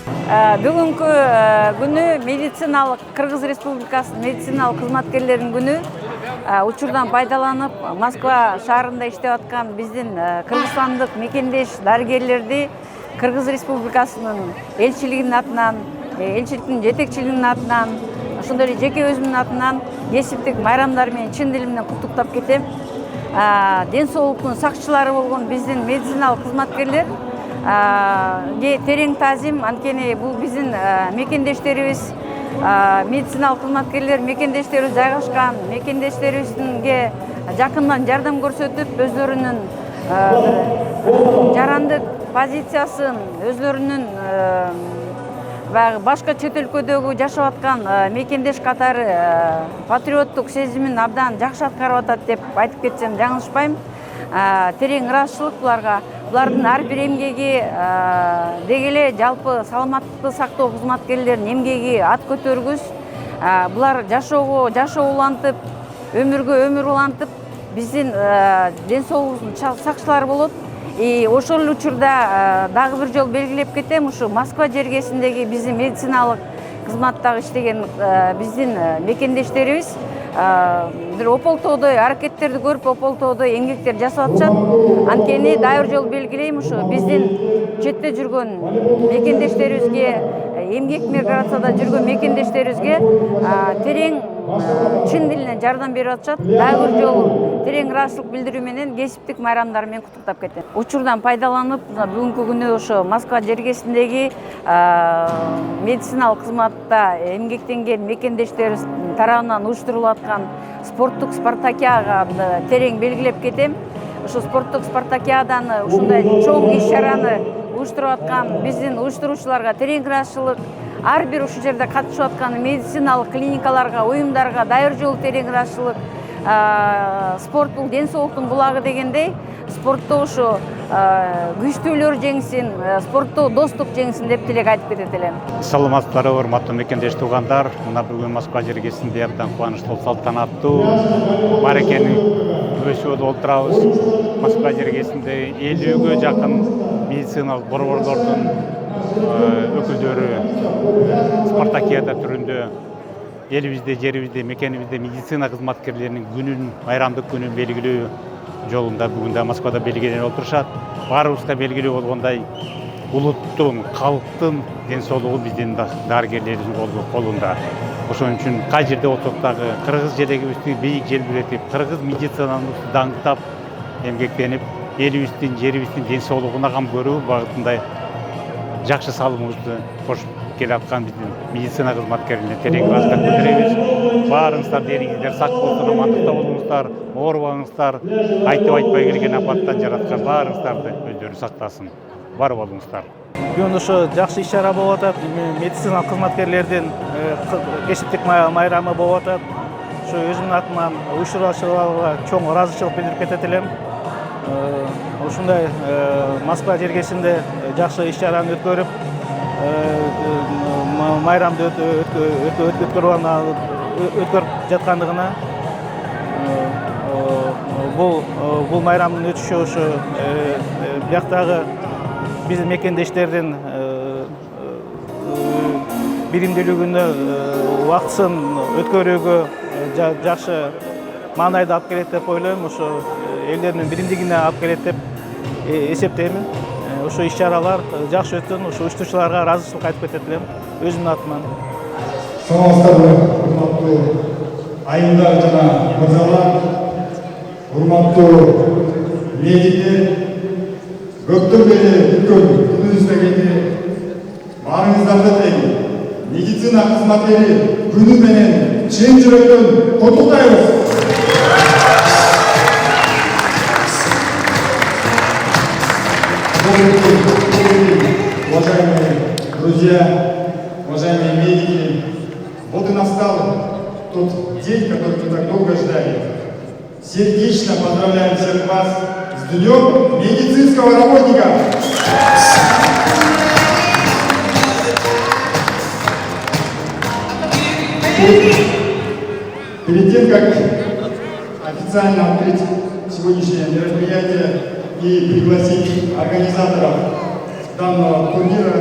Бүгүнкү күнү медициналык Кыргыз Республикасынын медициналык кызматкерлеринин күнү. Учурдан пайдаланып, Москва шаарында иштеп аткан биздин кыргызстандык мекендеш дарыгерлерди Кыргыз Республикасынын элчилигинин атынан, элчиликтин жетекчилигинин атынан, ошондой эле жеке өзүмдүн атынан кесиптик майрамдар менен чын дилимден куттуктап кетем. Ден соолуктун сакчылары болгон биздин медициналык кызматкерлер терең таазим, анткени бул биздин мекендештерибиз, медициналык кызматкерлер мекендештерибиз жайгашкан, мекендештерибизге жакындан жардам көрсөтүп, өздөрүнүн жарандык позициясын, өздөрүнүн башка чет өлкөдөгү жашап аткан мекендеш катары патриоттук сезимин абдан жакшы аткарып атат деп айтып кетсем жаңылышпайм. Терең ыраазычылык буларга. Булардын ар бир эмгеги деги эле жалпы саламаттыкты сактоо кызматкерлеринин эмгеги ат көтөргүс. Булар жашоого улантып, өмүргө өмүр улантып, биздин ден соолуктун сакчылары болот. Ошол учурда дагы бир жолу белгилеп кетем, ушу Москва жергесиндеги биздин медициналык кызматтагы иштеген биздин мекендештерибиз бир ополтоодой аракеттерди көрүп, ополтоодой эмгектер жасап атышат. Анткени дагы бир жолу белгилейм, ушу биздин четте жүргөн мекендештерибизге, эмгек миграцияда жүргөн мекендештерибизге терең чын дилинен жардам берип атышат. Дагы бир жолу терең ыраазычылык билдирүү менен кесиптик майрамдар менен куттуктап кетем. Учурдан пайдаланып, бүгүнкү күнү ошо Москва жергесиндеги медициналык кызматта эмгектенген мекендештерибиз тарабынан уюштурулуп аткан спорттук спартакиадага терең белгилеп кетем. Ошо спорттук спартакиаданы, ушундай чоң иш-чараны уюштуруп аткан биздин уюштуруучуларга терең ыраазычылык, ар бир ушул жерде катышып аткан медициналык клиникаларга, уюмдарга дагы бир жолу терең ыраазычылык. Спорт бул ден соолуктун булагы дегендей, спортто ушу күчтүүлөр жеңсин, спортто достук жеңсин деп тилек айтып кетет элем. Саламатсыздарбы, урматтуу мекендеш туугандар. Мына бүгүн Москва жергесинде абдан кубанычтуу, салтанаттуу мааракени өтүп отурабыз. Москва жергесинде 50ге жакын медициналык борборлордун өкүлдөрү спартакиада түрүндө элибизде, жерибизде, мекенибизде медицина кызматкерлеринин күнүн, майрамдык күнүн белгилөө жолунда бүгүн да Москвада белгиленип отурушат. Баарыбызга белгилүү болгондой, улуттун, калктын ден соолугу биздин дарыгерлерибиздин колунда. Ошон үчүн кай жерде отурсак дагы кыргыз желегибизди бийик желбиретип, кыргыз медицинабызды даңктап, эмгектенип, элибиздин, жерибиздин ден соолугуна кам көрүү багытында жакшы салымыбызды кошуп келаткан биздин медицина кызматкерлерине терең ыраазычылык билдиребиз. Баарыңыздар дериңиздер сак болсун, амандыкта болуңуздар, оорубаңыздар. Айтпай келген апаттан жараткан баарыңыздарды өздөрү сактасын. Бар болуңуздар. Бүгүн ошо жакшы иш-чара болуп атат. Медициналык кызматкерлердин кесиптик майрамы болуп атат. Ошо өзүмдүн атыман уюштуруучуларга чоң ыраазычылык билдирип кетет элем. Ушундай Москва жергесинде жакшы иш-чараны өткөрүп, майрамды өткөрүп жаткандыгына, бул майрамдын өтүшү ушу бияктагы биздин мекендештердин биримдүүлүгүнө, убактысын өткөрүүгө жакшы маанайды алып келет деп ойлойм. Ошо элдердин биримдигине алып келет деп эсептеймин. Ошо иш-чаралар жакшы өттү. Ошо уюштуруучуларга ыраазычылык айтып кетет элем өзүмдүн атыман. Саламатсыздарбы, урматтуу айымдар жана мырзалар, урматтуу медиктер, көптөн бери күткөн күнүбүзгө келди. Баарыңыздарды тең медицина кызматкери күнү менен чын жүрөктөн куттуктайбыз. Уважаемые друзья, уважаемые медики, вот и настал тот день, который мы так долго ждали. Сердечно поздравляем всех вас с Днем медицинского работника! Перед тем, как официально открыть сегодняшнее мероприятие и пригласить организаторов данного турнира,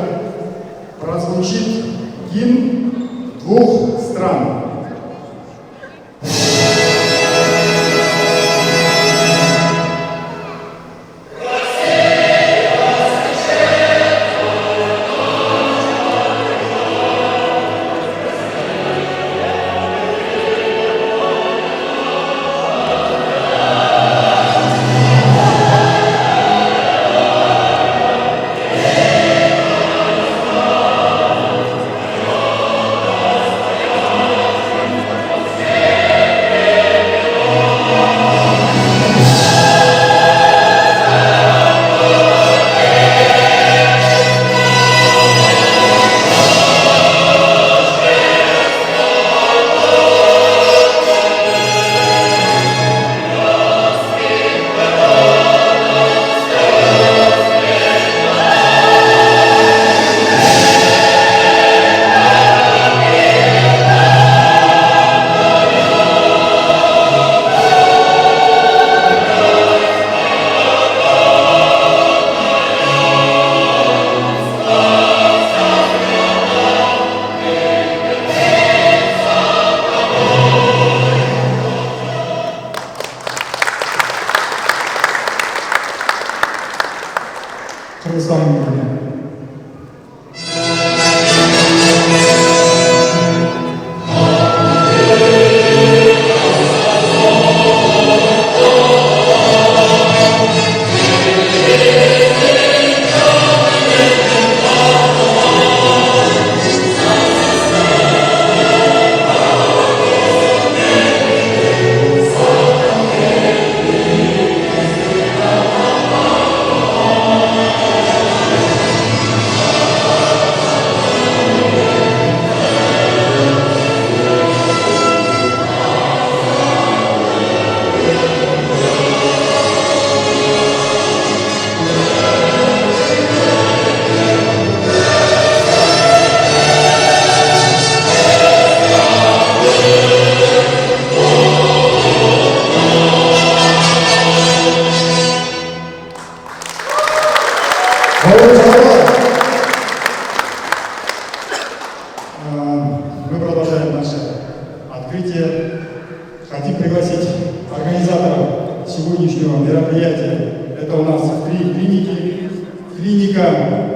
хотим пригласить организаторов сегодняшнего мероприятия. Это у нас три клиники. Клиника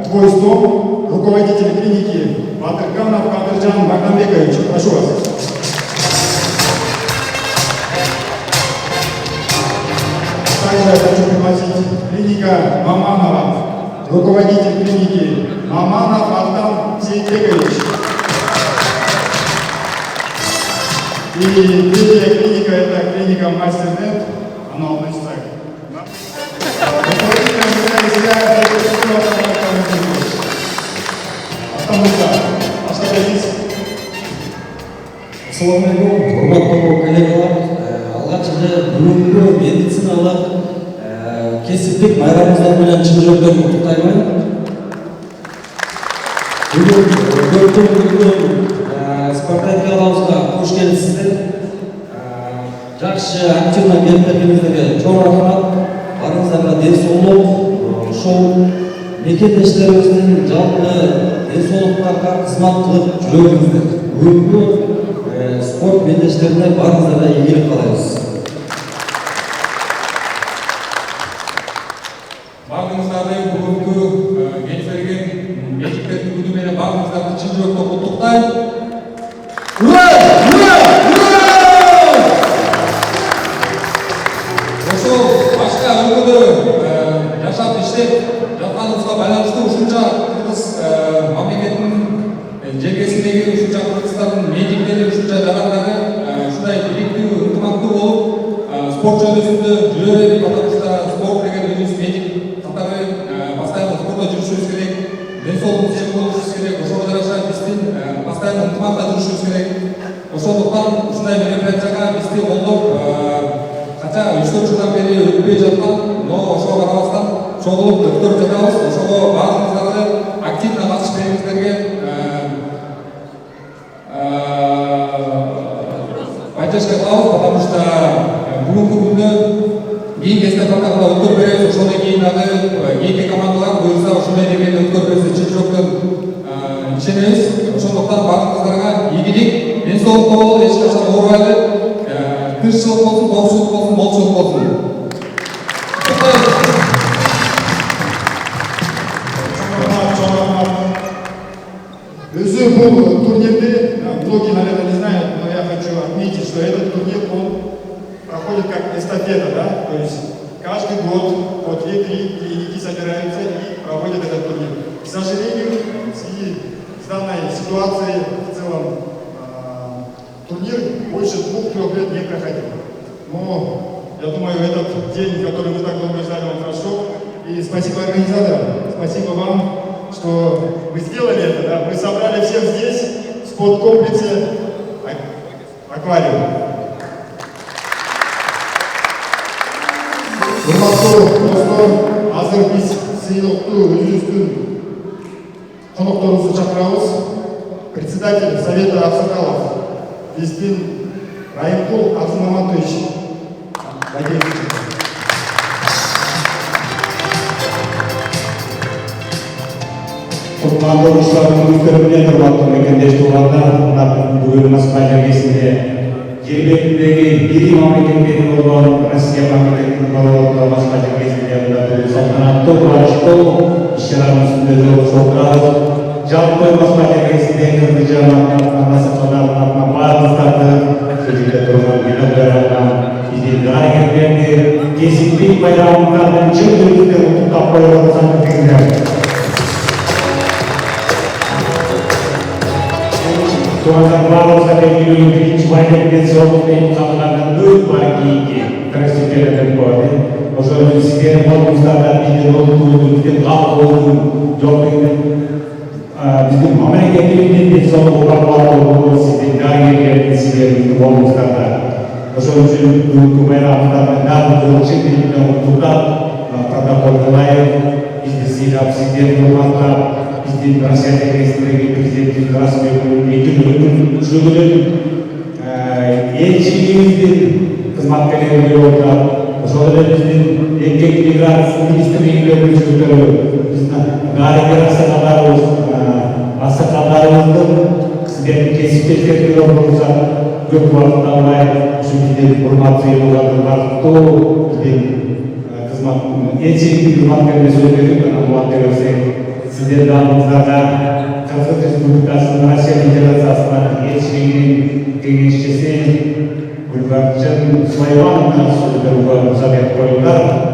«Твой дом», руководитель клиники Батырканов Кадыржан Магомбекович. Прошу вас. Также я хочу пригласить клиника Маманова, руководитель клиники Маманов Алтан Сейтбекович. И третья клиника – это клиника Мастернет, она относится к руководителям Assalamualaikum, hormatly kollegalar. Алғашқы бүгінгі медициналық кесіптік байрамыңыздар менен чын жүректен құттықтаймын. Бүгін 4 күннің спартакиадамызға қош келіпсіздер. Жақсы активно келіп бергеніңіздерге чоң рахмат. Барыңыздарга денсаулық, ошол мекендештерибиздин жалпы денсаулыктарга кызмат кылып жүрөбүздөр. Бүгүнкү спорт мекендештерине барыңыздарга ийгилик каалайбыз. Барлығыңыздарды бүгінгі келіп берген мектептердің күні менен барлығыңыздарды чын жүректен құттықтаймын. Ура! Ура! Ура! Ошол башка өлкөдө жашап иштеп жатканыбызга байланыштуу ушунча кыргыз мамлекетинин жергесиндеги ушунча кыргызстандын медиктери ушунча жарандары ушундай бириктүү ынтымактуу болуп спорт жөнүндө жүрө берет. Потому что спорт деген өзүбүз медик катары постоянно спортто жүрүшүбүз керек, денсаулыгыбыз жакшы болушубуз керек. Ошого жараша биздин постоянно ынтымакта жүрүшүбүз керек. Ошондуктан ушундай мероприятияга бизди колдоп канча 3-4 жылдан бери өтпөй жаткан, но ошого карабастан чогулуп өткөрүп жатабыз. Ошого баарыңыздарды активно катышып бергениңиздерге поддержка кылабыз. Потому что бүгүнкү күндө кийинки эстафетада өткөрүп беребиз. Ошондон кийин дагы кийинки командалар буюрса ошондой дегенде өткөрүп берсе чын жүрөктөн ишенебиз. Ошондуктан баарыңыздарга ийгилик, денсаулыкта бололу, эч качан оорубайлы. Тырышчылык болсун, коопсуздук болсун, молчулук болсун. Өзі бұл турнирде, многие, наверное, не знают, но я хочу отметить, что этот турнир, он проходит как эстафета, да? То есть каждый год по 2-3 клиники собираются и проводят этот турнир. К сожалению, в связи с данной ситуацией в целом турнир больше 2-3 лет не проходил. Но я думаю, этот день, который мы так долго ждали, он прошел. И спасибо организаторам, спасибо вам, что вы сделали это. Да? Мы собрали всех здесь, в спорткомплексе «Аквариум». Урматтуу достор, азыр биз сыйлыктуу өзүбүздүн конокторубузду чакырабыз. Председатель Совета Аксакалов Биздин Райымкул Азмаматович. Құрманды ұшырардың өздеріне тұрматты мекендеш туғандар, бүгін Москва жергесінде жер бетіндегі бири мемлекеттердің болған Россия мемлекетінің болған Москва жергесінде салтанатты қуаныштуу іс-шараның үстінде жолы шоқтырабыз. Жалпы Москва жергесіндегі Кыргыз жамағатының масақаларына барлықтарды сөзінде тұрған генералдарынан бізден дәрігерлерді кесіпбек байрамындардың чын жүргізді құттықтап қойған сандықтыңдар. Сондықтан барлығымызға белгілі бірінші байрам денсаулықтың қабылданған өт бар кейінге красивтердің болады. Ошол сіздердің болыңыздардан біздің олдың біздің қабыл болдың жоқтың біздің мемлекеттің денсаулығы бар болуы сіздің дәрігерлердің сіздердің болыңыздарда. Ошол үчүн бүгүнкү байрамыңыздардын баардыгын чын дилинен куттуктап протоколдолайып, бизди сыйлап, сиздерди урматтап, биздин Россия жергесиндеги президенттин расмийлигин өткөрүүнүн элчилигибиздин кызматкерлери болуп турат. Ошол эле биздин эмгек миграция министрлигинин өкүлдөрү, биздин даарыгер аксакалдарыбыздын сиздердин кесиптештериңер болсо көп уақыт алмай ушу биздин урматтуу элубарды бактоо кызмат этиликтүү кызматкерлер сөйлөдүк анан улан берсе сиздердин алдыңыздарда Кыргыз Республикасынын Россия Федерациясынын элчилигинин кеңешчиси Гүлбарчын Сулаймановна сөз берүүгө уруксат этип коюңдар.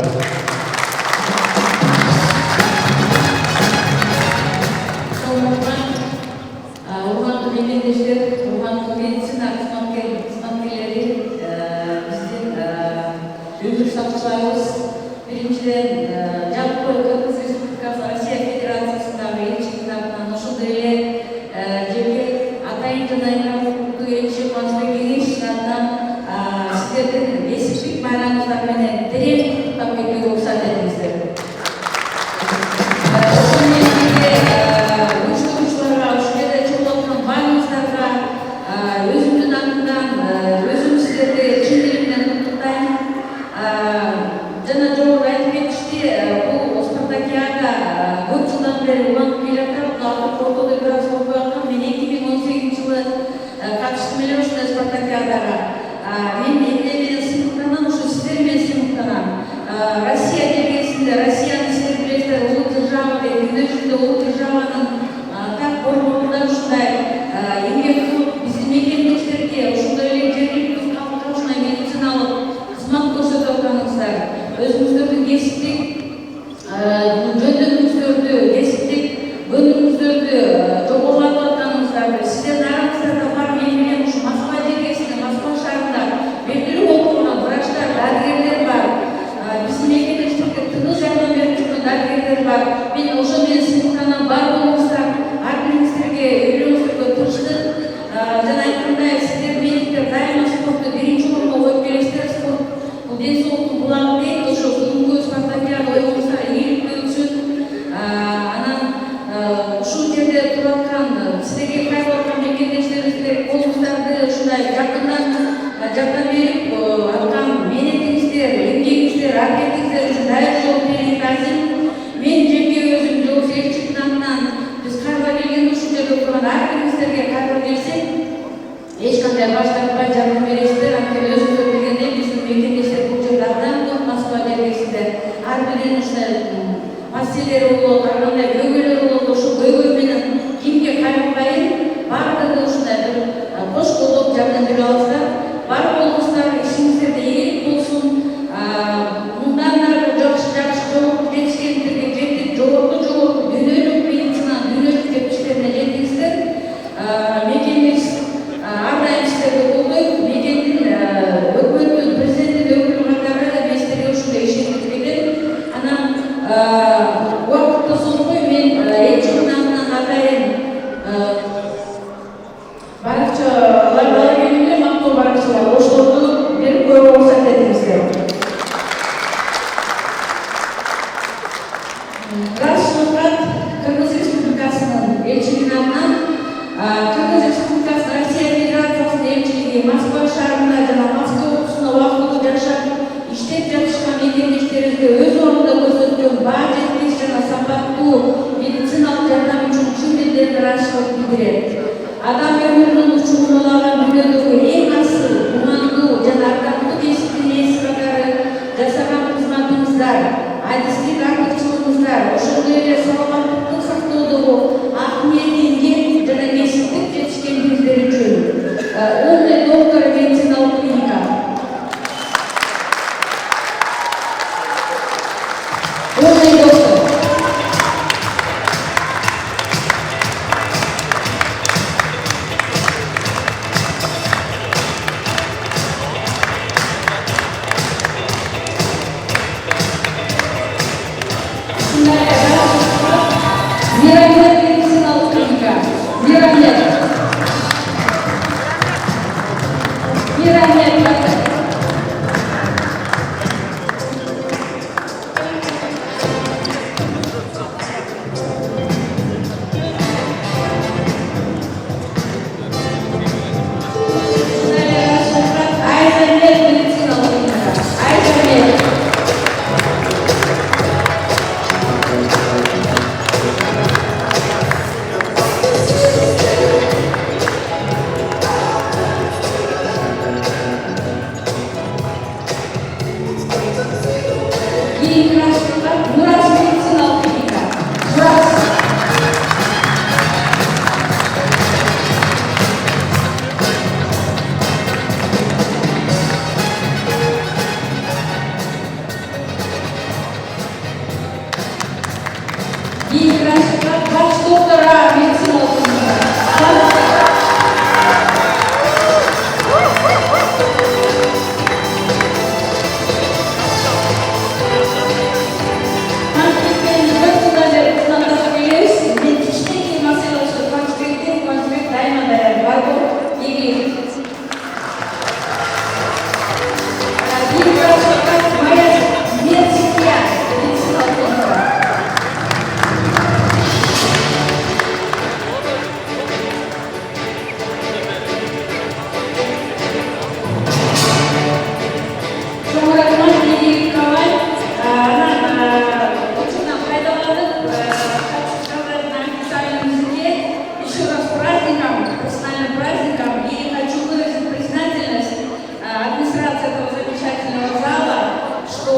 профессиональным праздником. И хочу выразить признательность администрации этого замечательного зала, что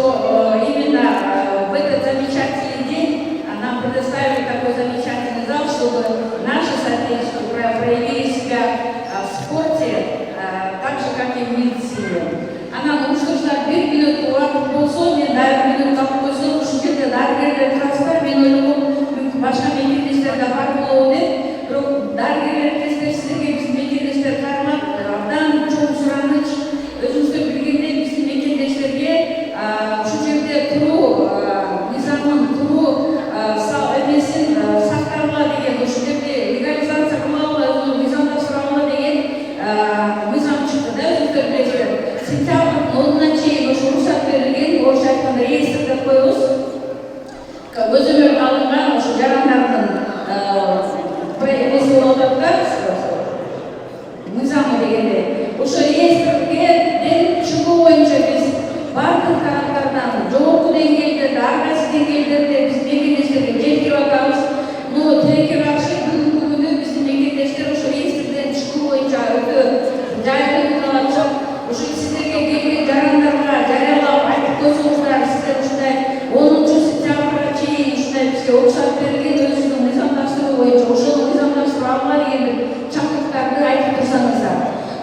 именно в этот замечательный день нам предоставили такой замечательный зал, чтобы наши соотечественники проявили себя в спорте так же, как и в медицине. Она нужно bir minut uğrak olsun, bir minut kapı olsun, şu şekilde dergiler transfer minut başka mekanizmler de var mı oldu? Dergiler testleri bizim mekanizmler karmak, dan çok sıranmış, özümüzde bilginde bizim mekanizmlerge şu şekilde kuru, nizamın kuru, emesin, saktarma diye, şu şekilde legalizasyon kılmalı, nizamda sıralı diye nizam çıktı da özümüzde bilgiler. Сентябрь, онына чейин ошо уруксат берилген, орусча айтканда реестр деп коебуз. Өзүмөр алынган ошо жарандардын эмеси болуп атат да, мыйзамы дегенде. Ошо реестрден чыгуу боюнча биз бардык тараптардан жогорку деңгээлдерде, ар кайсы деңгээлдерде биз мекендештерге жеткирип атабыз. Тилекке каршы бүгүнкү күнү биздин мекендештер ошо реестрден чыгуу боюнча өтө жайлуу болуп атышат. Уже сіздерге келген жарандарға жариялап айтып қойсаңыздар, сіздер ушундай 10 сентябрга чейин ушундай бизге уруксат берилген өзүнүн мыйзамдаштыруу боюнча ошол мыйзамдаштыруу алгыла деген чакырыктарды айтып турсаңыздар.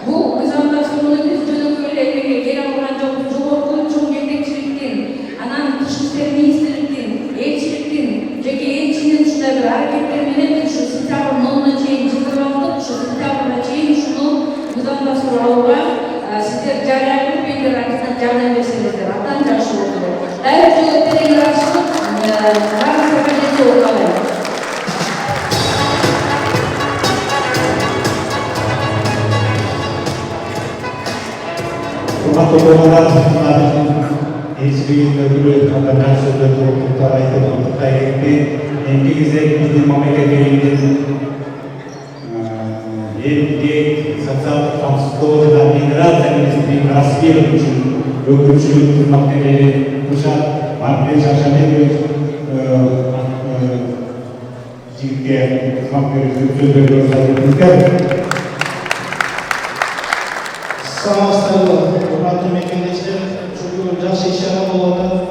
Бул мыйзамдаштырууну биз жөнөкөй эле эмеге келе алган жокпуз. Жогорку чоң жетекчиликтин, анан тышкы иштер министрликтин, элчиликтин, жеке элчинин ушундай бир аракеттери менен ушу сентябрдын 10-уна чейин чыгырып алдык. Ушу сентябрга чейин ушуну мыйзамдаштырып алууга сіздер жария кылып элдер арасынан жардам берсеңиздер абдан жакшы болот. Дайыр жолу терең ачылып, баарыңызга жетүү болуп калайын. Урматтуу көрөрмандар, элчилигиндөгү катарган сөздөрдү токтор айтып Кутай кетти. Эмки кезек биздин мамлекетибиздин Еңбек, социалдык камсыздоо жана миграция министринин Расбиров үчүн өкүлчүлүк кызматкерлери Куршат Мамбет Шашабеков жигитке кызматкерлерибиз сөз берүүгө Саламатсыздарбы, урматтуу мекендештер, ушул жакшы иш-чара болуп атат.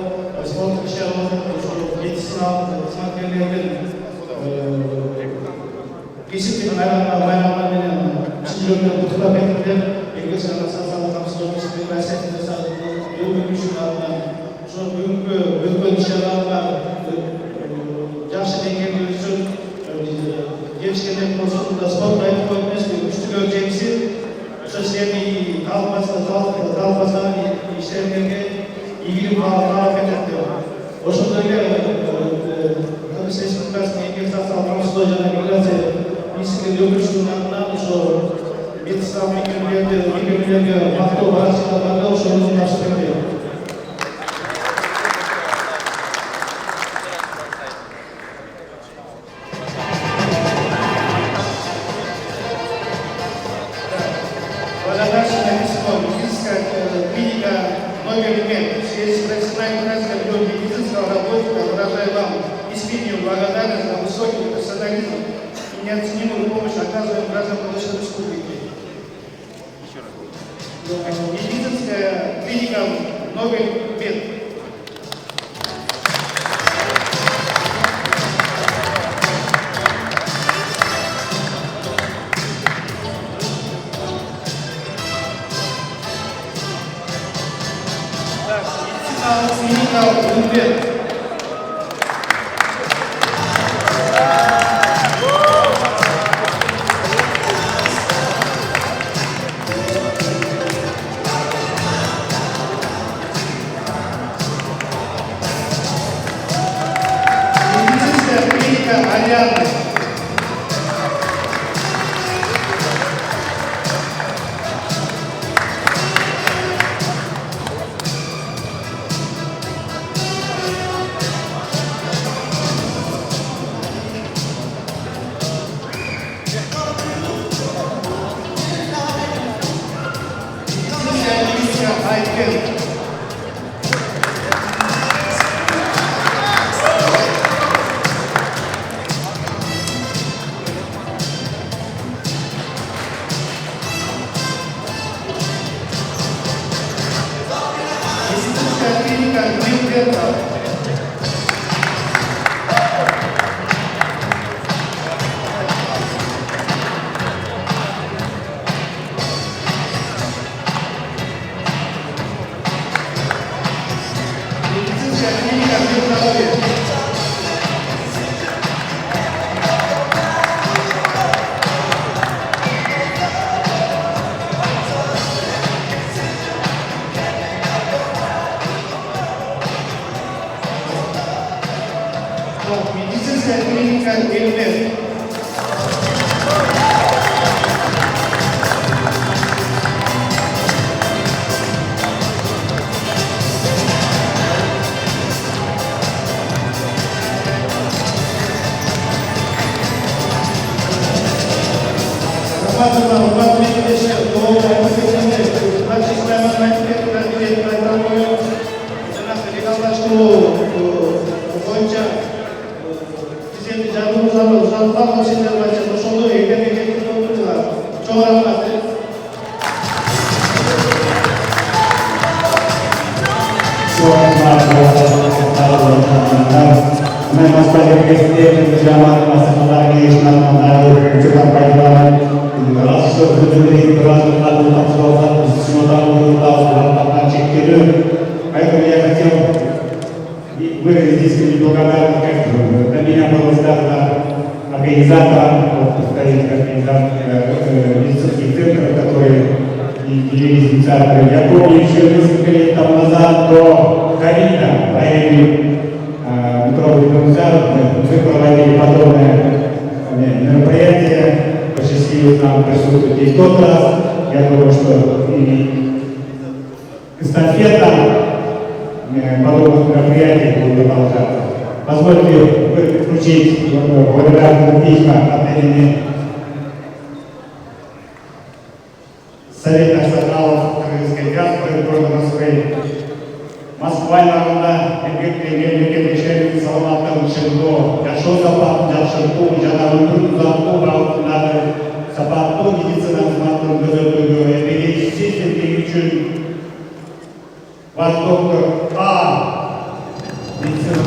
Спорттук иш-чара ошо медициналык кызматкерлердин кесиптик майрамдар менен чын жүрөктөн куттуктап кетиптер. Еңбек жана социалдык камсыздоо министринин расиятин жасады. Эл мүгүшүн атынан ошо бүгүнкү өткөн иш-чараларга жакшы деңгээлде өтүшүп, жеңишкендер болсун да спортто айтып коюп эмес, күчтүгө жеңиси ошо силердин талкасынан иштериңерге ийгилик каалап кетет. Ошондой эле Кыргыз Республикасынын еңбек социалдык камсыздоо жана миграция министрлигинин өкүлчүсүнүн атынан ошо медициналык мекемелерге мактоо баракчаларга ошо өзүн тапшырып берди. Благодарствую медицинская клиника номер 5. В связи с профессиональным праздником медицинского работника выражаю вам искреннюю благодарность за высокий профессионализм и неоценимую помощь, оказываемую гражданам Казахстанской Республики. Медицинская клиника номер 5. Клиника номер 5. Светлана. Медицинская клиника здоровья. Медицинская клиника Эльмет. Mas pada kesetiaan berjamaah masalah lagi Islam mengalir cepat pelajaran rasul berdiri rasul lalu rasul semua tahun lapan cikir ayat yang kecil berdiskusi juga kan tapi yang berusaha apa izatan dari izatan diskusi который и царь Яков еще несколько лет назад до ковида проявили мы проводили подобное мероприятие, посчастливилось нам присутствовать и в тот раз. Я думаю, что и эстафета подобных мероприятий будет продолжаться. Позвольте вручить благодарное письмо от имени Совета националов украинской диаспоры города Москвы. Москва народа мемлекеттік шериф саламаттың шыңдо жашоо сапатын жакшыртуу жана өлтүрүү багытындагы сапаттуу медицина кызматынын көзөтүүгө эмгеги системдиги үчүн бас доктор А медицина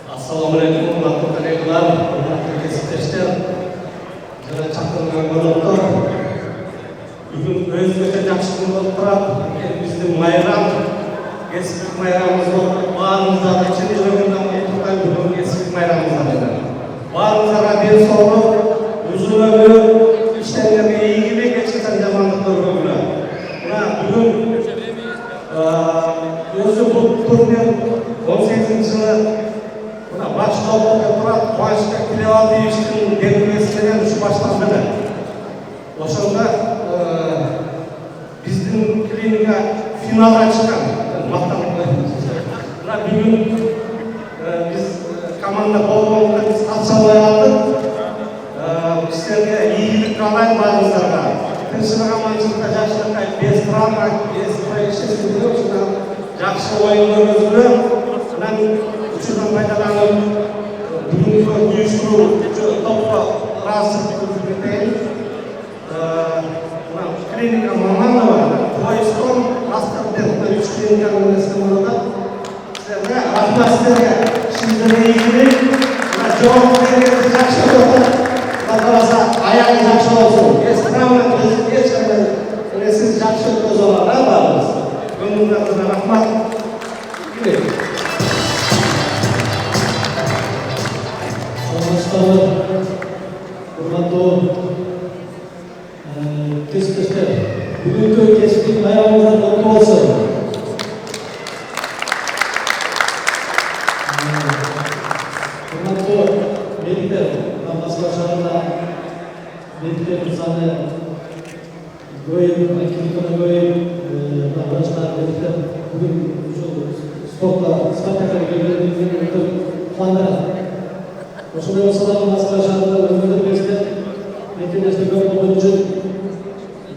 Assalamualaikum warahmatullahi wabarakatuh. Бүгін өзімізге жақсы күн болып тұрады. Біздің майрам, кәсіптік майрамымыз болып, барлығымызда ішінде жүргенде ұмытпай бүгін кәсіптік майрамымыз бар еді. Barınızға денсаулық, uzun ömür, işlerine ilgili geçen zamanlıklar ömrü. Bugün özü bu turnen 18. жылы Башқалдықта тұрады, Қуанышбек Тілеуалдиевичтің белгілесінен ұшы башталды. Ошонда біздің клиника финалға шыққан. Бүгін біз команда болғанда біз қатысалай алдық. Сіздерге игілік қалайын барыңыздарға. Тыншылық аманшылықта жақсылыққа без травма, без происшествий жақсы ойындар өзгілі. Учурдан пайдаланып, бүгінгі үйіштіру топқа разы көрсетейін. Клиника Маманова, Твойстон, Астарбек, үш клиниканың өскен орында. Сіздерге, рахмат сіздерге, сіздерге игілік, жауап берген жақсы көрді. Қаласа, аяғы жақсы болсын. Травма ешқандай, сіз жақсы көз оларға барыңыз. Көңіліңізге рахмат. Бүгінгі кешкі аяғымыздан құтты болсын. Құрметті медиктер, Москва шарында медиктер саны көбейіп, клиниканы көбейіп, врачтар, медиктер бүгін спорттарға келгендерін қуандырады. Осындай болса да Москва шарында өзіміздің кезінде мекемесінде көп болған үшін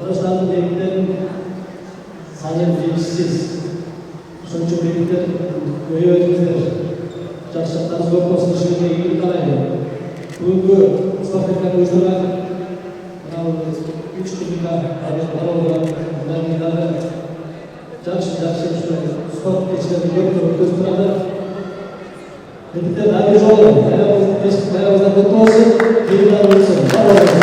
врачтардың медиктердің саны жетіссіз. Соның үшін медиктер көбейіп өтіңіздер. Жақсы жақтарыңыз көп болсын, ішіңізге игілік қалаймын. Бүгінгі спорттарға ұйымдастырған мынау 3 клиника дәрігерлері жақсы спорт кештерін көп өткізіп тұрады. Медиктер әбір жолы, аяғымыздан құтты болсын, келгілер болсын. Бар болсын.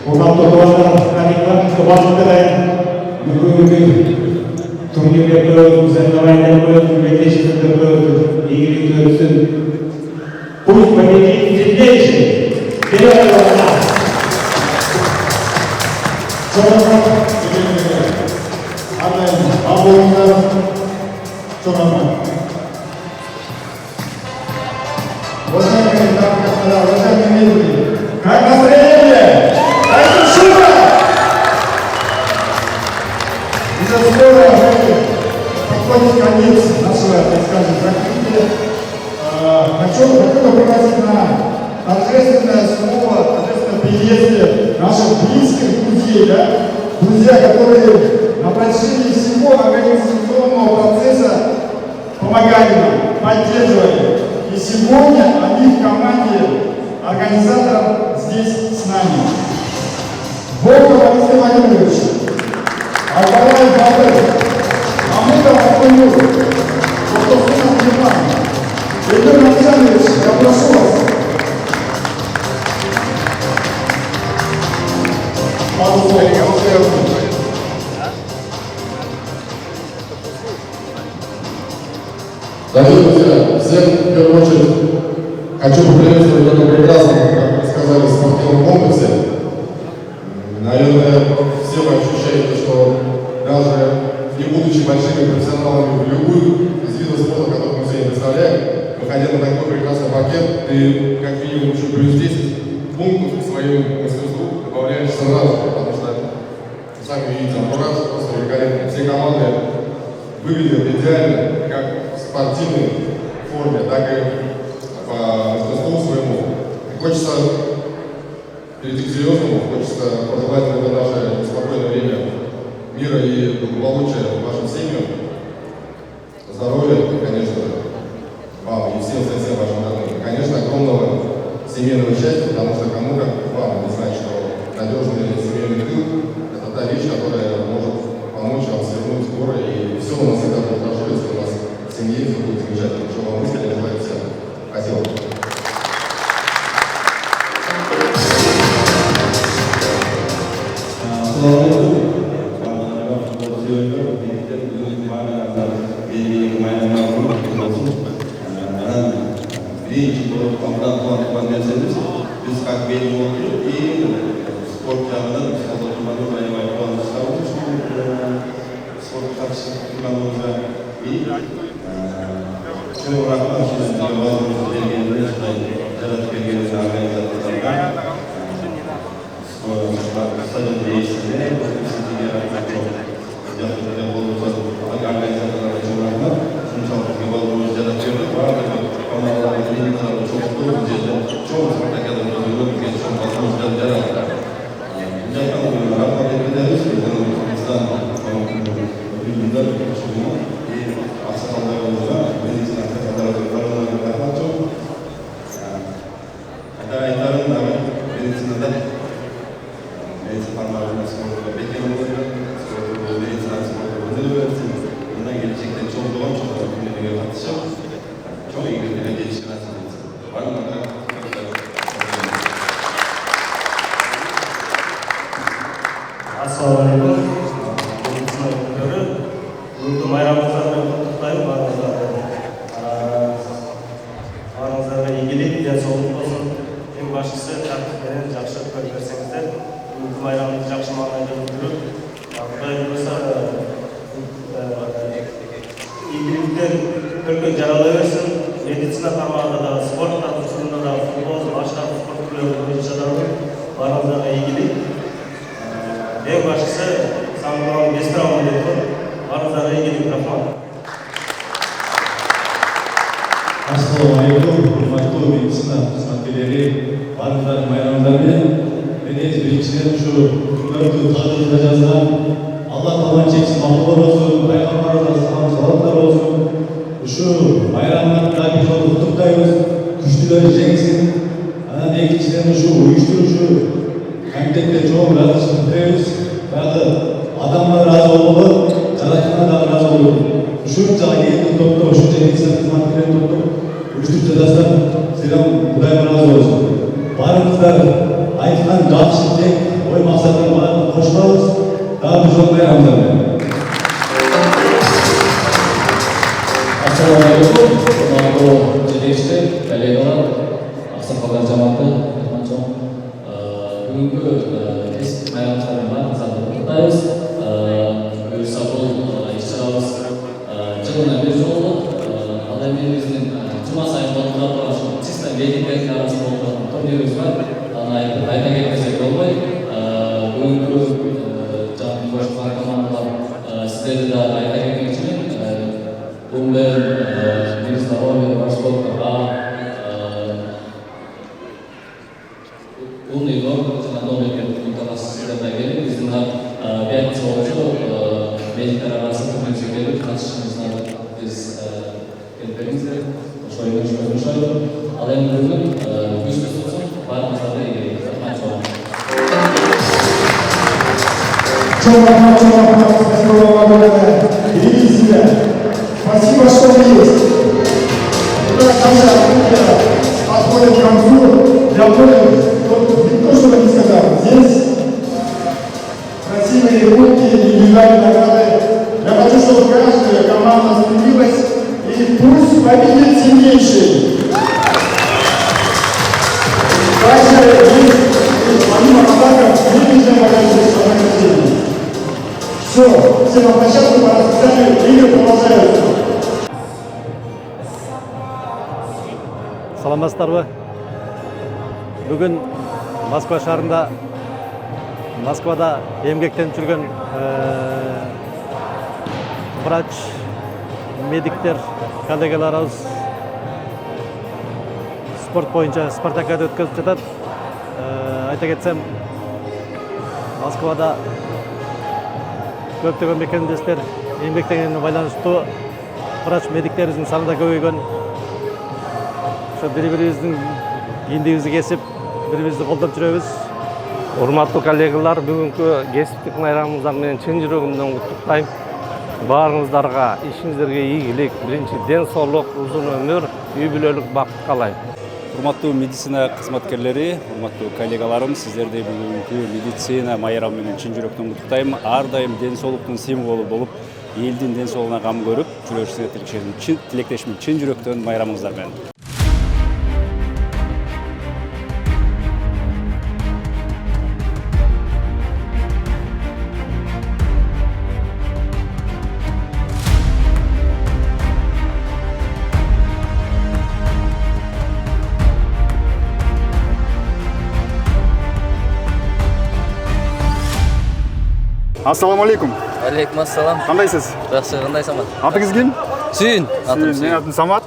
Құрметті туғандар, каникулар басында бүгінгі турнирлерді өткізіп, давайдарды өткізіп, кештерді өткізіп, игілікті өткізіп. Пусть победит сильнейший. Вперед, глаза! Уважаемые дамы и господа, уважаемые медики, как настроение? Дайте шума! Из-за скоро подходит конец нашего, так скажем, практики. Хочу пригласить на торжественное слово, торжественное приветствие наших близких друзей, да? Друзья, которые на протяжении всего организационного процесса помогали нам, поддерживали. И сегодня они в команде организаторов здесь с нами. Волков Алексей Владимирович, Албалай Бабы, Мамутов Абдулюк, Волков Иван, Игорь Александрович, я прошу вас. Пару слов, я успею. Дорогие друзья, всем в первую очередь хочу поприветствовать в этом прекрасном, как вы сказали, спортивном комплексе. Наверное, все вы ощущаете, что даже не будучи большими профессионалами в любых из видов спорта, которые мы сегодня представляем, выходя на такой прекрасный паркет, ты как минимум еще плюс 10 пунктов к своему мастерству добавляешь сразу, потому что сами видите, антураж просто великолепный. Все команды выглядят идеально, как в спортивной форме, так и по мастерству своему. И хочется перейти к серьезному, хочется пожелать в это наше спокойное время мира и благополучия вашим семьям, здоровья, и, конечно, вам и всем вашим родным. И, конечно, огромного семейного счастья, потому что кому как вам не знать, что надежный семейный тыл – это та вещь, которая может помочь вам свернуть с горы, и все у нас всегда будет хорошо, если у нас в семье все будет замечательно. Что вам искренне желаю всем. Спасибо. Assalamualaikum. как минимум, и спорт жағынан Салдатуманов аябай қуаныштамын спорт қатысып тұрғанымызға и көп рахмат балымызды бергеніне жаратып бергеніне организаторларға стадион рейсіне сіздерге рахмат жоқ организаторларға çox рахмат соншалық бізге балымызды жаратып берді барлығы командалардың тренингтері çok көп бұл жерде çok спартакиадада өткен çok балымызды жаратты рахмат етеміз біздің Қырғызстан ұйымдар шығуына и ақсақалдарымызға медицина ақсақалдарымызға рахмат жоқ айтарым медицинада медицина тармағында спортқа бекем болыңдар медицина спортқа өнер берсін мына келешекте чоң болған чоң күндерге қатысып чоң игіліктерге жетішке насip етсін барлығына Ассалаумағалейкум. Медицина өкілдері, бүгінгі майрамыңыздармен құттықтаймын барыңыздарға игілік, денсаулық болсын. Ең басшысы тәртіппенен жақсы өткізіп берсеңіздер, бүгінгі майрамыңызды жақсы маңайда өткізіп, Құдай бұйырса игіліктер үлкен жарала берсін. Медицина тармағында да, спорт тармағында да, футбол, басқа спорт түрлері бойынша да барыңыздарға игілік. Ең басшысы Самғалан Бестірамын деп тұр. Барыңыздарға игілік рахмат. Ассалаумағалейкум, құрметті медицина қызметкерлері, барыңыздар майрамдармен. Мен біріншіден шу күнбөртті тағдырға жазған Алла тағаланың шексіз мақұлдар болсын, пайғамбарымызға саламдар болсын. Шу майрамдарда біз оны құттықтаймыз, күштілері жеңсін. Анан екіншіден шу ұйыштырушы комитетке çoğun razısını тілейміз. Бағы адамға разы болуы, жаратқанға да разы болуы. Үшінші елді топты, үшінші медицина қызметкерлерін топты, үшінші жастар сізден Құдайым разы болсын. Барыңыздар айтқан жақсы тек ой мақсаттың барлығын қосыламыз, дағы біз жол байрамыздармен. Ассалаумағалейкум, құрметті жетекшілер, коллегалар, ақсақалдар жамағаты, бүгінгі майрамдармен барлығыңызды құттықтаймыз. Бұйырса бұл іс-шарабыз жылына бір жолы. Ал эми биздин жума сайын болуп турган чисто медиктердин арасында болуп турган турнирибиз бар. Айта кетпесек болбойт. Бүгүнкү жаңы кошулган командалар сиздерди да айта кетмекчимин. Умбер, Мирзаровер, Башкортко А, умный дом, жана номерге муталас сиздерден келип, биздин пятница болчу медиктер арасында турнирге келип катышышыбызды биз келиңиздер. Ошол ойношойбуз. Ал эми бүгүн күчтүү болсун, баарыңыздарга ийгилик. Рахмат. Спасибо вам огромное. Берегите себя. Спасибо, что вы есть. Наша подходит к концу. Я понял, никто что-то не сказал. Здесь красивые руки и индивидуальные награды. Я хочу, чтобы каждая команда стремилась, и пусть победит сильнейший. Также есть, помимо подарков, денежное количество награждений. Все, все на площадку по расписанию, игры продолжаются. Саламатсыздарбы? Бүгін Москва шаарында, Москвада эмгектенип жүргөн врач, медиктер, коллегаларыбыз спорт боюнча спартакиада өткөзүп жатат. Айта кетсем, Москвада көптөгөн мекемдештер эмгектенгенине байланыштуу врач, медиктерибиздин саны да көбөйгөн. Ошо бири-бирибиздин кийиндигибизди кесип, бири-бирибизди колдоп жүрөбүз. Урматтуу коллегалар, бүгүнкү кесиптик майрамыңыздар менен чын жүрөгүмдөн куттуктайм. Баарыңыздарга ишиңиздерге ийгилик, биринчи ден соолук, узун өмүр, үй бүлөлүк бакыт каалайм. Урматтуу медицина кызматкерлери, урматтуу коллегаларым, сиздерди бүгүнкү медицина майрамы менен чын жүрөктөн куттуктайм. Ар дайым ден соолуктун символу болуп, элдин ден соолугуна кам көрүп, жүрөшүңүзгө тилектешимин чын жүрөктөн майрамыңыздар менен. Ассаламу алейкум. Алейкум ассалам. Кандайсыз? Жақсы, қандай Самат? Атыңыз ким? Сүйін. Мен атым Самат.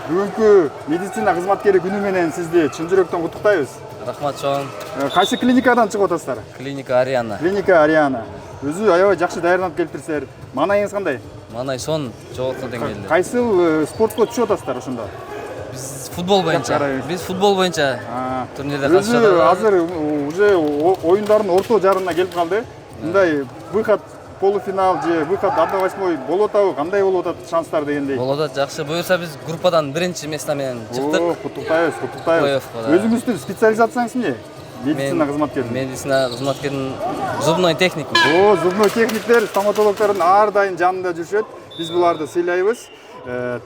Бүгүнкү медицина кызматкери күнү менен сизди чын жүрөктөн куттуктайбыз. Рахмат чоң. Кайсы клиникадан чыгып атасыздар? Клиника Ариана. Клиника Ариана. Өзү аябай жакшы даярданып келиптирсиздер. Маанайыңыз кандай? Маанай сон жогорку деңгээлде. Кайсыл спортко түшүп атасыздар ошондо? Биз футбол боюнча турнирде катышып Өзү азыр уже оюндардын орто жарына келип калды. Мындай выход полуфинал же выход 1/8 болуп атабы? Кандай болуп атат шанстар дегендей? Болуп атат, жакшы. Буюрса биз группадан биринчи место менен чыктык. Куттуктайбыз. Өзүңүздүн специализацияңыз эмне? Медицина кызматкери. Медицина кызматкеринин зубной техник. Зубной техниктер, стоматологдордун ар дайым жанында жүрүшөт. Биз буларды сыйлайбыз.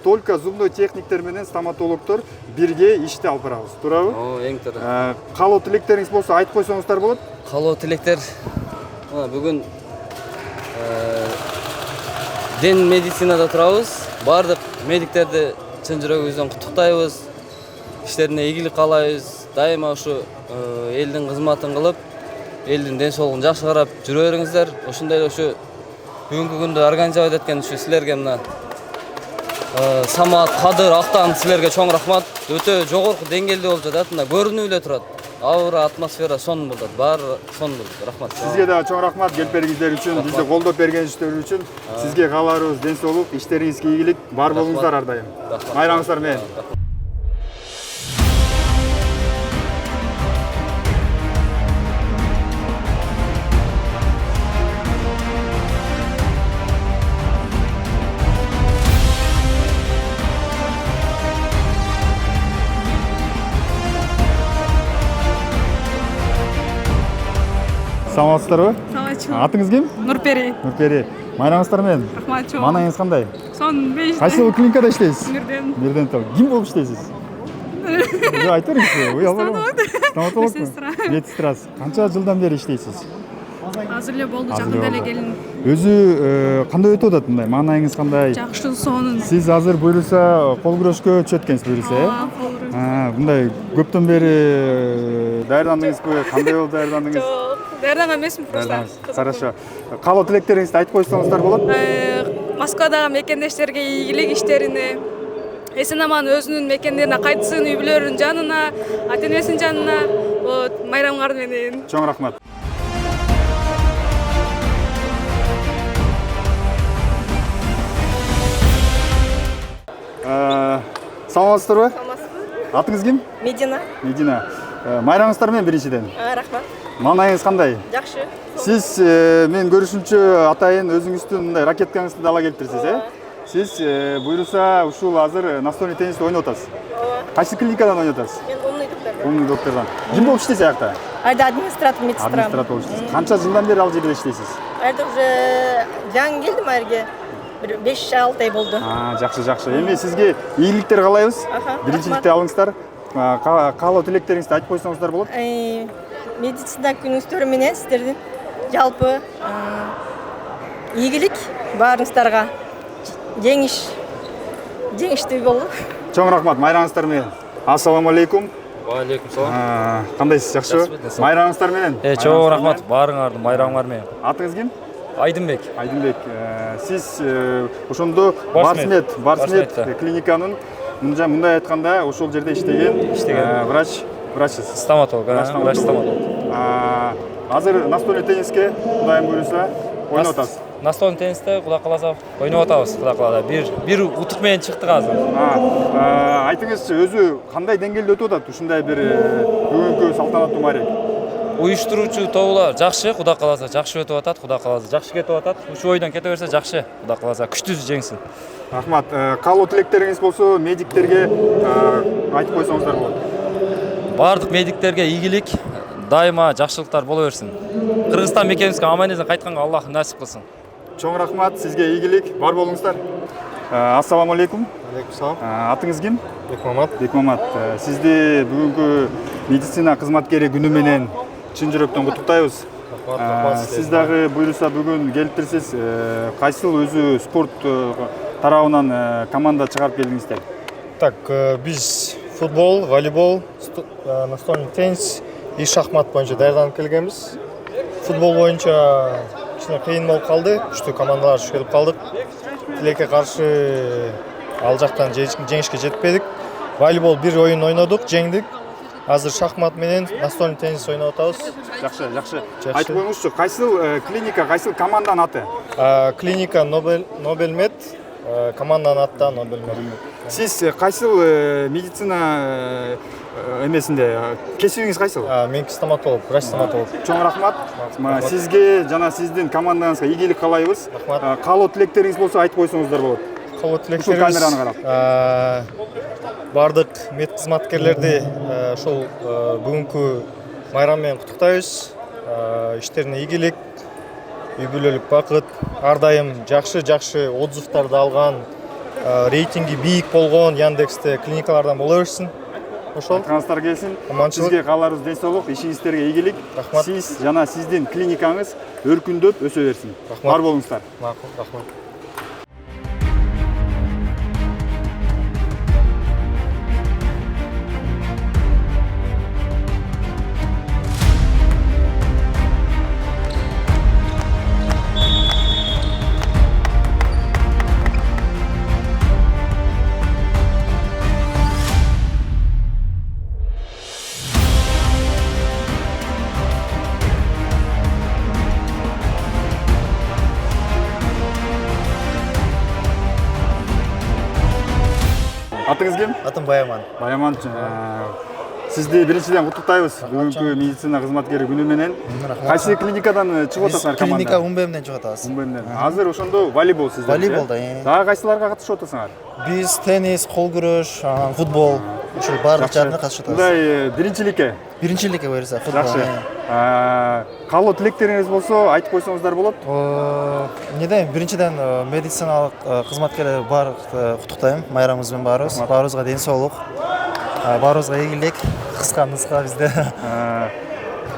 Только зубной техниктер менен стоматологдор бирге ишти алып барабыз. Туурабы? Эң туура. Каалоо тилектериңиз болсо айтып койсоңуздар болот. Каалоо тилектер бүгүн ден медицинада турабыз. Бардык медиктерди чын жүрөгүбүздөн куттуктайбыз. Иштерине ийгилик каалайбыз. Дайыма ушу элдин кызматын кылып, элдин ден соолугун жакшы карап жүрө бериңиздер. Ошондой эле ушу бүгүнкү күндү организовать эткен ушу силерге мына Самат, Кадыр, Актан силерге чоң рахмат. Өтө жогорку деңгээлде болуп жатат. Мына көрүнүп эле турат. Аура, атмосфера сон болот. Баары сон болот. Рахмат. Сизге да чоң рахмат келип бергениңиздер үчүн, бизди колдоп бергениңиздер үчүн. Сизге кааларыбыз ден соолук, иштериңизге ийгилик, бар болуңуздар ар дайым. Майрамыңыздар менен. Саламатсыздарбы? Саламатчылык. Атыңыз ким? Нурпери. Нурпери. Майрамыңыздар менен. Рахмат чоң. Маанайыңыз кандай? Сон 5. Кайсы клиникада иштейсиз? Мирден. Мирден топ. Ким болуп иштейсиз? Айта бериңизчи. Стоматолог. Медсестрасы. Канча жылдан бери иштейсиз? Азыр эле болду, жакында эле келдим. Өзү кандай өтүп атат мындай? Маанайыңыз кандай? Жакшы сонун. Сиз азыр буюрса кол күрөшкө түшөт экенсиз буюрса, э? Мындай көптөн бери даярдандыңызбы? Кандай болуп даярдандыңыз? Жок, даярданган эмесмин просто. Хорошо. Каалоо тилектериңизди айтып койсоңуздар болот. Москвадагы мекендештерге ийгилик иштерине, эсен аман өзүнүн мекендерине кайтсын, үй бүлөлөрүнүн жанына, ата энесинин жанына. Майрамыңар менен. Чоң рахмат. Саламатсыздарбы? Атыңыз ким? Медина. Медина. Майрамыңыздар менен биринчиден. Рахмат. Маанайыңыз кандай? Жакшы. Сиз мен көрүшүмчө атайын өзүңүздүн мындай ракеткаңызды да ала келиптирсиз, э? Сиз буюрса ушул азыр настольный теннисти ойноп атасыз. Кайсы клиникадан ойноп атасыз? Мен умный доктордон. Умный доктордон. Ким болуп иштейсиз аякта? Айда администратор, медсестра. Администратор болуп иштейсиз. Канча жылдан бери ал жерде иштейсиз? Айда уже жаңы келдим айерге. 5-6 ай болду. Жакшы. Эми сизге ийгиликтер каалайбыз. Биринчиликти алыңыздар. Каалоо тилектериңизди айтып койсоңуздар болот. Медицина күнүңүздөр менен сиздердин жалпы ийгилик баарыңыздарга. Жеңиштүү болду. Чоң рахмат, майрамыңыздар менен. Ассаламу алейкум. Алейкум салам. Кандайсыз, жакшыбы? Майрамыңыздар менен. Чоң рахмат, баарыңардын майрамыңар менен. Атыңыз ким? Айдынбек. Айдынбек. Сиз ошондо Барсмет клиниканын мындай айтканда ошол жерде иштеген врачсыз. Стоматолог, врач стоматолог. Азыр настольный тенниске кудайым буюрса ойноп атасыз. Настольный теннисте Кудай кааласа ойноп атабыз, Кудай кааласа. Бир утук менен чыктык азыр. Айтыңызчы, өзү кандай деңгээлде өтүп атат ушундай бир бүгүнкү салтанаттуу маарек? Уюштуруучу тобулар жакшы, Кудай кааласа жакшы өтүп атат, Кудай кааласа жакшы кетип атат. Ушу ойдон кете берсе жакшы, Кудай кааласа күчтүү жеңсин. Рахмат. Каалоо тилектериңиз болсо медиктерге айтып койсоңуздар болот. Бардык медиктерге ийгилик, дайыма жакшылыктар боло берсин. Кыргызстан мекенибизге аман-эсен кайтканга Аллах насип кылсын. Чоң рахмат, сизге ийгилик, бар болуңуздар. Ассаламу алейкум. Алейкум салам. Атыңыз ким? Бекмамат. Бекмамат. Сизди бүгүнкү медицина кызматкери күнү менен чын жүрөктөн куттуктайбыз. Сиз дагы буюрса бүгүн келиптирсиз. Кайсыл өзү спорт тарабынан команда чыгарып келдиңиздер? Так, биз футбол, волейбол, настольный теннис и шахмат боюнча даярданып келгенбиз. футбол боюнча кичине кыйын болуп калды. Күчтүү командалар туш келип калдык. Тилекке каршы ал жактан жеңишке жетпедик. Волейбол бир оюн ойнодук, жеңдик. Азыр шахмат менен настольный теннис ойноп атабыз. Жакшы. Айтып коюңузчу, кайсыл клиника, кайсыл команданын аты? Клиника Нобелмед, команданын аты Нобелмед. Сиз кайсыл медицина эмесинде? Кесибиңиз кайсыл? Мен стоматолог, врач-стоматолог. Чоң рахмат. Сизге жана сиздин командаңызга ийгилик каалайбыз. Каалоо тилектериңиз болсо айтып койсоңуздар болот. Каалоо тилектерибиз камераны карап. Бардык мед кызматкерлерди ошол бүгүнкү майрам менен куттуктайбыз. Иштерине ийгилик, үй бүлөлүк бакыт, ар дайым жакшы отзывдарды алган, рейтинги бийик болгон Яндексте клиникалардан бола берсин. Ошол. Айтқаныңыздар келсин. Сизге кааларыбыз ден соолук, ишиңиздерге ийгилик. Сиз жана сиздин клиникаңыз өркүндөп өсө берсин. Бар болуңуздар. Макул, рахмат. Атыңыз ким? Атым Баяман. Баяман, сизди биринчиден куттуктайбыз бүгүнкү медицина кызматкери күнү менен. Кайсы клиникадан чыгып атасыңар команда? Клиника УМБМден чыгып атабыз. УМБМден. Азыр ошондо волейбол сиздер. Волейболда. Дагы кайсыларга катышып атасыңар? Биз теннис, кол күрөш, футбол, ушул баардык жарына катышып атабыз. Мындай биринчиликке? Биринчиликке буюрса, футбол. Жакшы. Каалоо тилектериңиз болсо айтып койсоңуздар болот. Эмнеден биринчиден медициналык кызматкерлер бар куттуктайм. Майрамыбыз менен баарыбыз. Баарыбызга ден соолук. Баарыбызга ийгилик. Кыска бизде.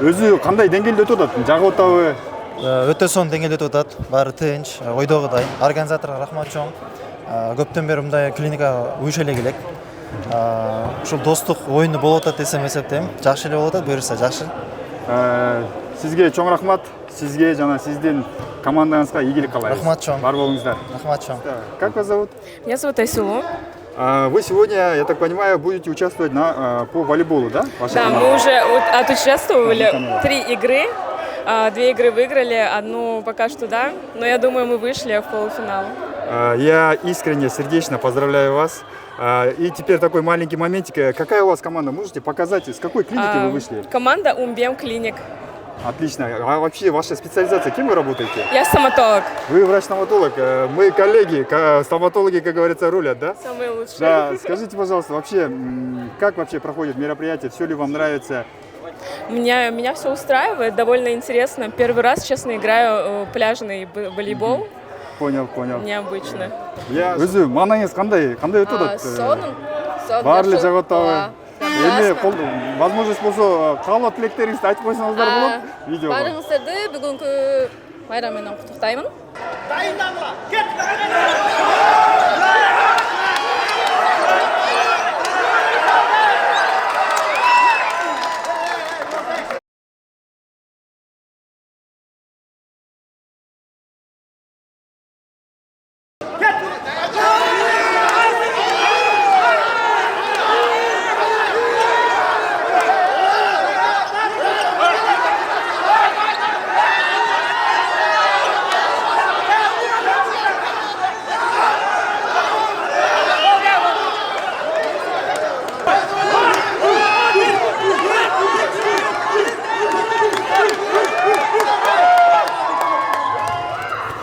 Өзү кандай деңгээлде өтүп атат? Жагып атабы? Өтө сонун деңгээлде өтүп атат. Баары тынч, ойдогудай. Организаторго рахмат чоң. Көптөн бери мындай клиника уюша эле келек. Ушул достук оюну болуп атат десем эсептейм. Жакшы эле болуп атат, буюрса жакшы. Сизге чоң рахмат. Сизге жана сиздин командаңызга ийгилик каалайбыз. Рахмат чоң. Бар болуңуздар. Рахмат чоң. Как вас зовут? Меня зовут Айсулу. Вы сегодня, я так понимаю, будете участвовать по волейболу, да? Да, мы уже отучаствовали 3 игры. 2 игры выиграли, одну пока что да, но я думаю, мы вышли в полуфинал. Я искренне, сердечно поздравляю вас. И теперь такой маленький моментик. Какая у вас команда? Можете показать, с какой клиники вы вышли? Команда УМБМ Клиник. Отлично. А вообще ваша специализация, кем вы работаете? Я стоматолог. Вы врач-стоматолог. Мы коллеги, стоматологи, как говорится, рулят, да? Самые лучшие. Да. Скажите, пожалуйста, вообще, как вообще проходит мероприятие? Все ли вам нравится? Меня все устраивает, довольно интересно. Первый раз, честно, играю пляжный волейбол. Понял. Необычно. Өзү маңаңыз кандай өтүп атат? Сонун. Баары жагып атабы? Эми возможность болсо каалоо тилектериңизди айтып койсоңуздар болот. Видео. Баарыңыздарды бүгүнкү майрам менен куттуктаймын. Дайындалма. Кет.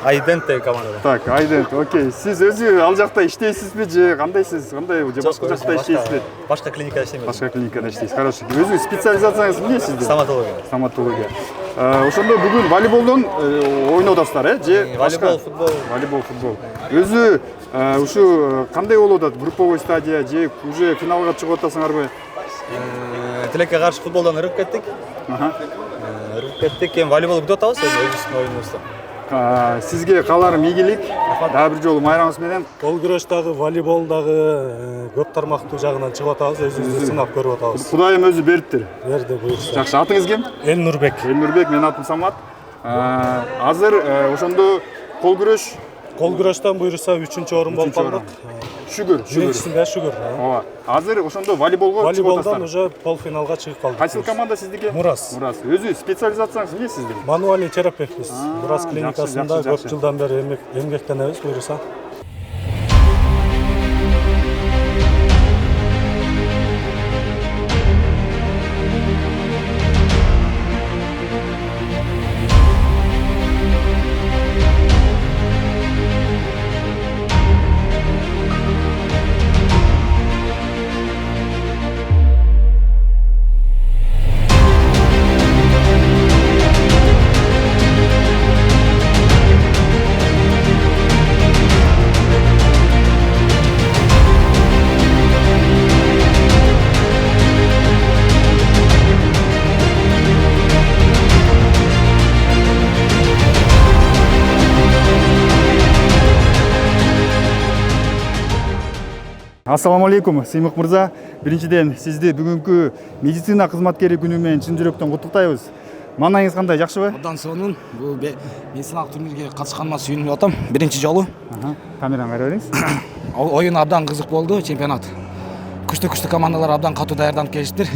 Айденте командада. Так, Айдент, окей. Сиз өзү ал жакта иштейсизби же кандайсыз? Кандай же башка жакта иштейсизби? Башка клиникада иштейм. Башка клиникада иштейсиз. Хорошо. Өзү специализацияңыз эмне сиздин? Стоматология. Стоматология. Ошондо бүгүн волейболдон ойноп атасыздар, же? Волейбол, футбол. Волейбол, футбол. Өзү ушу кандай болуп атат? Групповой стадия же уже финалга чыгып атасыңарбы? Тилекке каршы футболдон ырып кеттик. Эми волейбол күтүп атабыз, өзүбүздүн оюнубузду. Сизге кааларым ийгилик. Дагы бир жолу майрамыңыз менен. Кол күрөш дагы, волейбол дагы көп тармактуу жагынан чыгып атабыз, өзүбүздү сынап көрүп атабыз. Кудайым өзү бериптир. Берди, буюрса. Жакшы, атыңыз ким? Элнурбек. Элнурбек, менин атым Самат. Азыр ошондо кол күрөш. Кол күрөштөн буюрса 3-чү орун болуп калдык. Шүгүр. Биринчисинде шүгүр. Ооба. Азыр ошондо волейболго чыгып Волейболдон атасыздар. уже полфиналга чыгып калдык. Кайсыл команда сиздики? Мурас. Мурас. Өзү специализацияңыз эмне сиздин? Мануальный терапевтпиз. Мурас клиникасында жакшы, көп жакшы. жылдан бери эмгектенебиз буюрса. Ассаламу алейкум, Сыймык мырза. Биринчиден сизди бүгүнкү медицина кызматкери күнү менен чын жүрөктөн куттуктайбыз. Маанайыңыз кандай, жакшыбы? Абдан сонун. Бул медициналык турнирге катышканыма сүйүнүп атам. Биринчи жолу. Камераны кайра бериңиз. Оюн абдан кызык болду, чемпионат. Күчтүү командалар абдан катуу даярданып келиштир.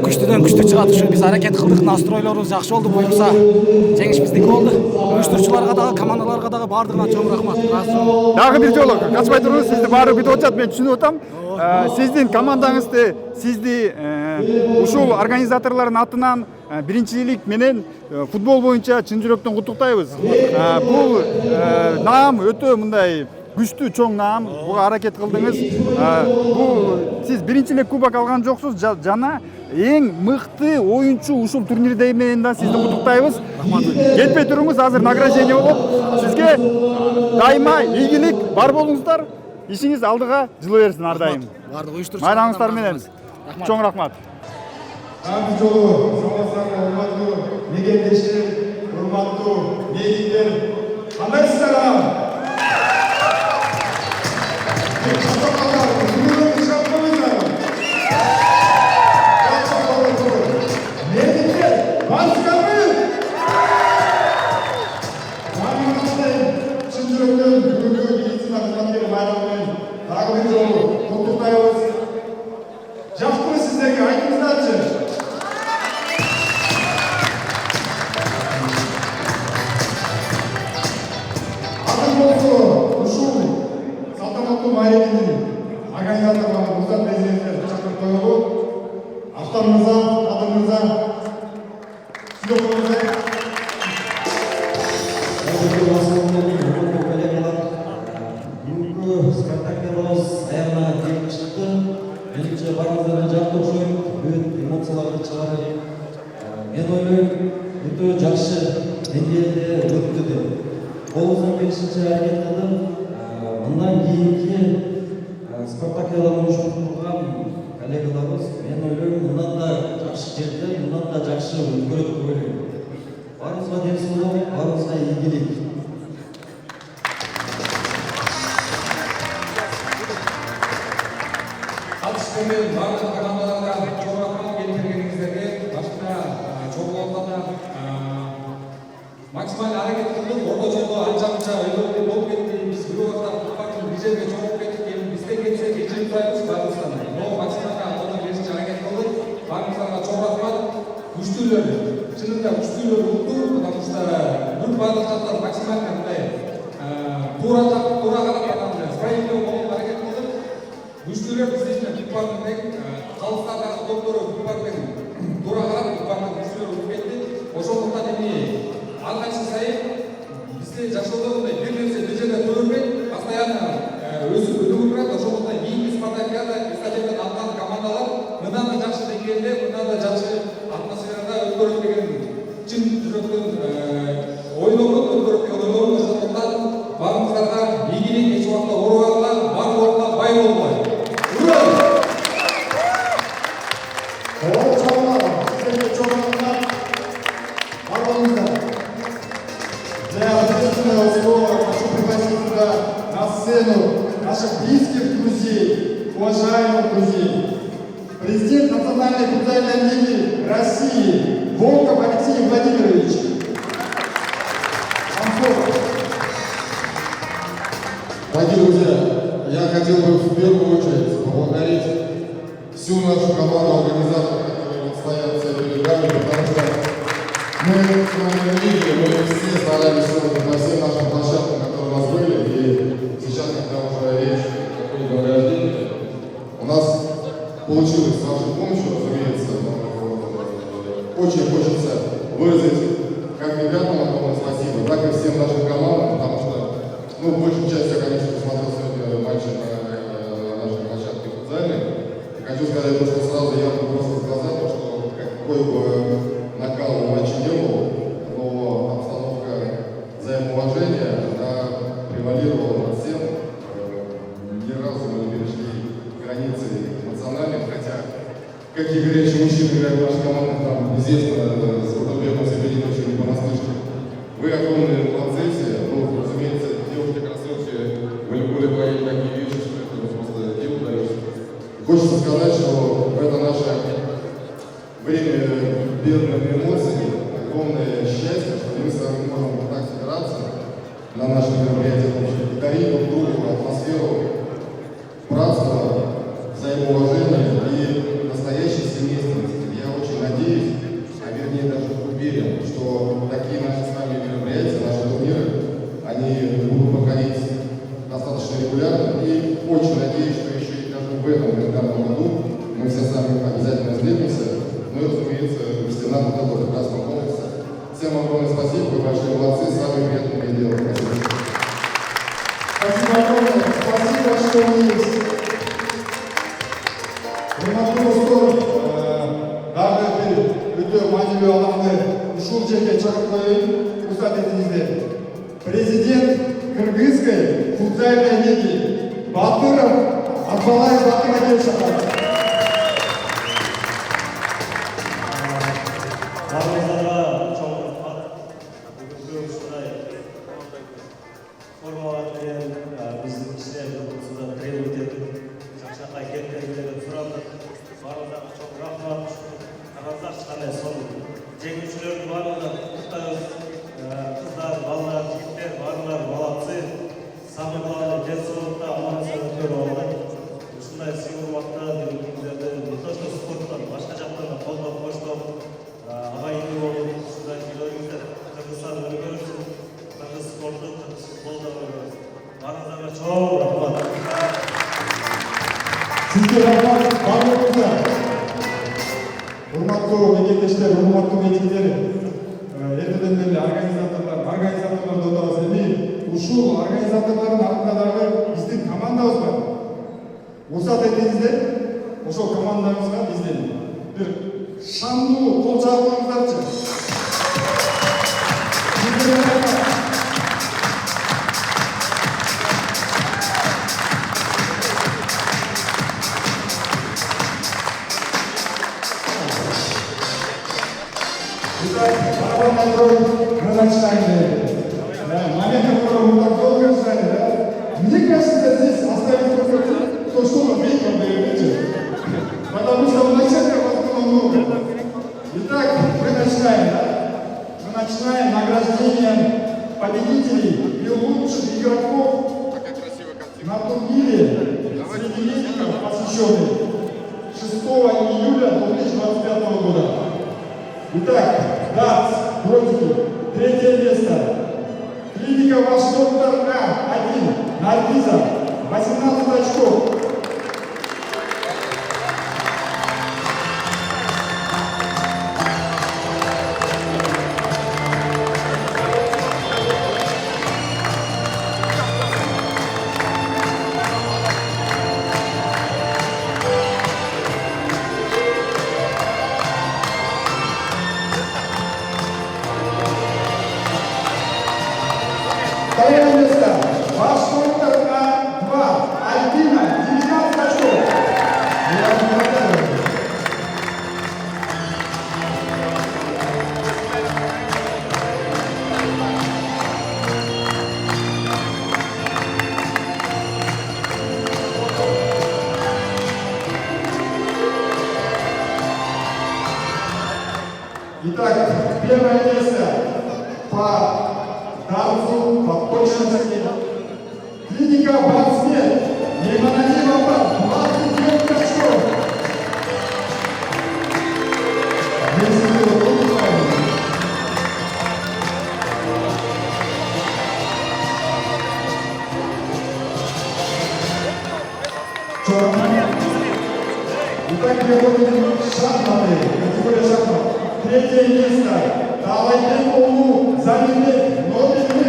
Күчтүүдөн күчтүү чыгат ушу биз аракет кылдык, настройлорубуз жакшы болду, буюрса жеңиш биздики болду. Уюштуруучуларга дагы, командаларга дагы баардыгына чоң рахмат. Дагы бир жолу качпай туруңуз, сизди баары күтүп атат, мен түшүнүп атам. Сиздин командаңызды, сизди ушул организаторлордун атынан биринчилик менен футбол боюнча чын жүрөктөн куттуктайбыз. Бул наам өтө мындай күчтүү чоң наам, буга аракет кылдыңыз. Бул сиз биринчи эле кубок алган жоксуз, жана эң мыкты оюнчу ушул турнирде менен да сизди куттуктайбыз. Кетпей туруңуз, азыр награждение болот. Сизге дайыма ийгилик, бар болуңуздар. Ишиңиз алдыга жылы берсин ар дайым. Майрамыңыздар менен. Чоң рахмат. Ар жолу саламатсыздар, урматтуу мекендештер, урматтуу медиктер. Кандайсыздар? Жактымы сиздерге, айтыңыздарчы. Азыр болсо ушул салтанаттуу майрамдын организаторлору Мурзат президенттер чакырып коелу. Аштар мырза, Кадыр мырза, бүгүнкү спектакльыбыз аягына келип чыкты. Менимче баарыңыздарга жакты окшойт, бүт эмоцияларды чыгарып, мен ойлойм өтө жакшы деңгээлде өттү деп. Колубуздан келишинче аракет кылдым. Мындан кийинки спектакльдерди уюштурган коллегаларыбыз, мен ойлойм, мындан да жакшы жерде, мындан да жакшы өткөрөт деп ойлойм. Баарыбызга ден соолук, баарыбызга ийгилик. Катышкан барлық командаларга чоң рахмат келтиргениңиздерге. Башта чогулганда максималь аракет кылдык. Орточолдо анча-мынча өйдөрдү болуп кетти. Биз бир убакта бир жерге чогулуп кеттик. Эми бизде кетсе кечирип турабыз баарыбыздан. Но максималга колдон келишинче аракет кылдык. Баарыңыздарга чоң рахмат. Күчтүүлөр, чынында күчтүүлөр укту, потому что бүт баардык жактар максималь мындай туура карап атам, справедливо болуп аракет кылдык. Күчтүүлөр биздин Букбардын калыстардагы топтору Букбардын туура карап, Букбардын күчтүүлөр угуп кетти. Ошондуктан эми ар кайсы сайын бизде жашоодо мындай бир нерсе бир жерде тура бербейт, постоянно өсүп өнүгүп турат. Ошондуктан кийинки спартакиада эстафетаны алган командалар мындан да жакшы деңгээлде, мындан да жакшы атмосферада өткөрөт деген чын жүрөктөн ойлогон, өткөрөт деген ойлогон. Ошондуктан баарыңыздарга ийгилик, эч убакта оорубагыла, бар болуңа бай болгула. Наших близких друзей, уважаемых друзей, президент Национальной футбольной лиги России Волков Алексей Владимирович. Мы с вами видели, мы все старались на всех наших площадках, которые у нас были, и сейчас, когда уже речь о награждении, у нас получилось с вашей помощью, разумеется, очень хочется выразить как ребятам огромное спасибо, так и всем нашим командам, потому что, большую часть я, конечно, посмотрел сегодня матчи на нашей площадке футзальной. И хочу сказать, что сразу я просто сказать, что какой бы накал в матче не был, но обстановка взаимоуважения, она превалировала над всем. Ни разу мы не перешли границы эмоциональных, хотя какие горячие мужчины играют в нашей команде, там известно с Батурбеком Сабириновичем не понаслышке. Вы огромные молодцы все, разумеется, девушки-красотки, волейболе творить такие вещи, что это просто делу даешь. Хочется сказать, что это наше время бедных эмоций, огромное счастье, что мы с вами можем так собираться на наших мероприятиях, дарить друг другу атмосферу братства, взаимоуважения и настоящей семейственности. Я очень надеюсь, а вернее даже уверен, что такие наши с вами мероприятия, наши турниры, они будут проходить достаточно регулярно. И очень надеюсь, что еще и даже в этом календарном году мы все с вами обязательно встретимся. Ну и, разумеется, Стена вот этого прекрасно помнится. Всем огромное спасибо, вы большие молодцы, самые приятные дела. Спасибо. Спасибо огромное, спасибо, что вы есть. Hurmatli dostlar, darg'ir o'ta ma'naviy odamni ushbu yerga chaqirib qo'ying, ruxsat etingizlar. Prezident Kırgızской футзальной лиги Батыров Абдулай Батыр aka chaqiradi. Барлығыңызға чоң рахмат. Бүгінгі осындай формалармен біздің ішінде осында тренинг етіп, жақшақай келгендеріңізді сұрадық. Барлығыңызға чоң рахмат. Қараңыздар шыққандай соны жеңушілерді барлығына құттықтаймыз. Қыздар, балалар, жігіттер барлығылар молодцы. Самый главный денсаулықта аман-сау өтіп алды. Осындай сый құрметті бүгінгілерді не то что спорттан, башқа жақтан да қолдап қоштап абайын болып, осындай үйлеріңіздер Қырғызстан өніп өрсін, қырғыз спорты, қырғыз футболда өрсін. Барлығыңызға чоң рахмат. Sizге рахмат барлығыңызға. Hurmatli мекендештер, hurmatli митингдер, ертеден бері организаторлар отабыз эми ушул организаторлордун артындагы биздин командабыз бар. Уруксат этиңиздер, ошол командабызга бизден бир шандуу кол чабып коюңуздарчы. Мы начинаем. Момент, который мы так долго ждали, да? Мне кажется, здесь оставить какой-то то, что мы видим, потому что вначале вас было много. Итак, мы начинаем, да? Мы начинаем награждением победителей и лучших игроков на турнире среди медиков, посвященный 6 июля 2025 года. Итак, дартс, дротики, 3 место. Клиника «Ваш доктор А1», Наргиза, 18 очков. Второе место. Ваш доктор А2, Альбина, 19 очков. Итак, первое место по дартсу, по точности. Клиника «Бартсмет», Нейманалиева, 29 очков. третье место Талайбекову Замирбек, номер 3.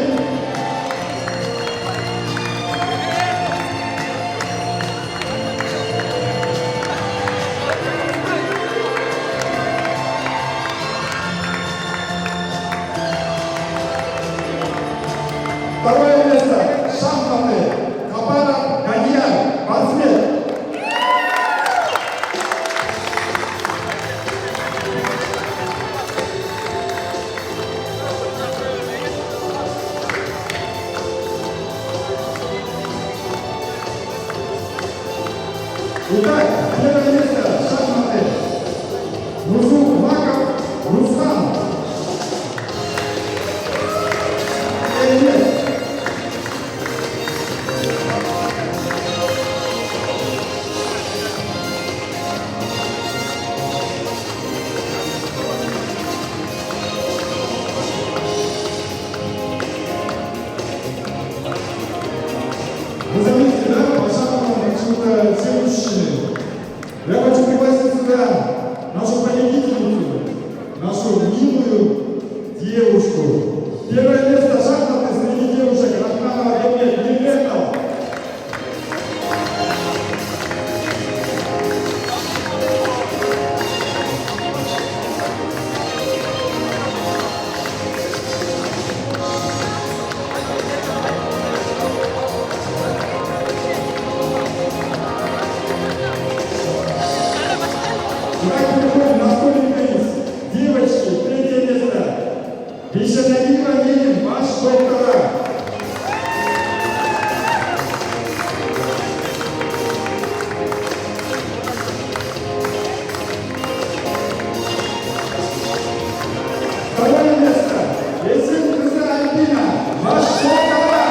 Второе место шахматы Капаров Ганьян, Базмет. Итак, первое место шахматы Мусулмаков Руслан. Вы заметите, да, по шахматам почему-то все мужчины. Я хочу пригласить сюда нашу победительницу, нашу милую девушку. Первое место шахматы среди девушек Рахманова Евгения. Итак, переходим на настольный теннис. Девочки, третье место. Бишанаила Ленин, ваш доктора. Второе место. Есен кызы Альбина, ваш доктора.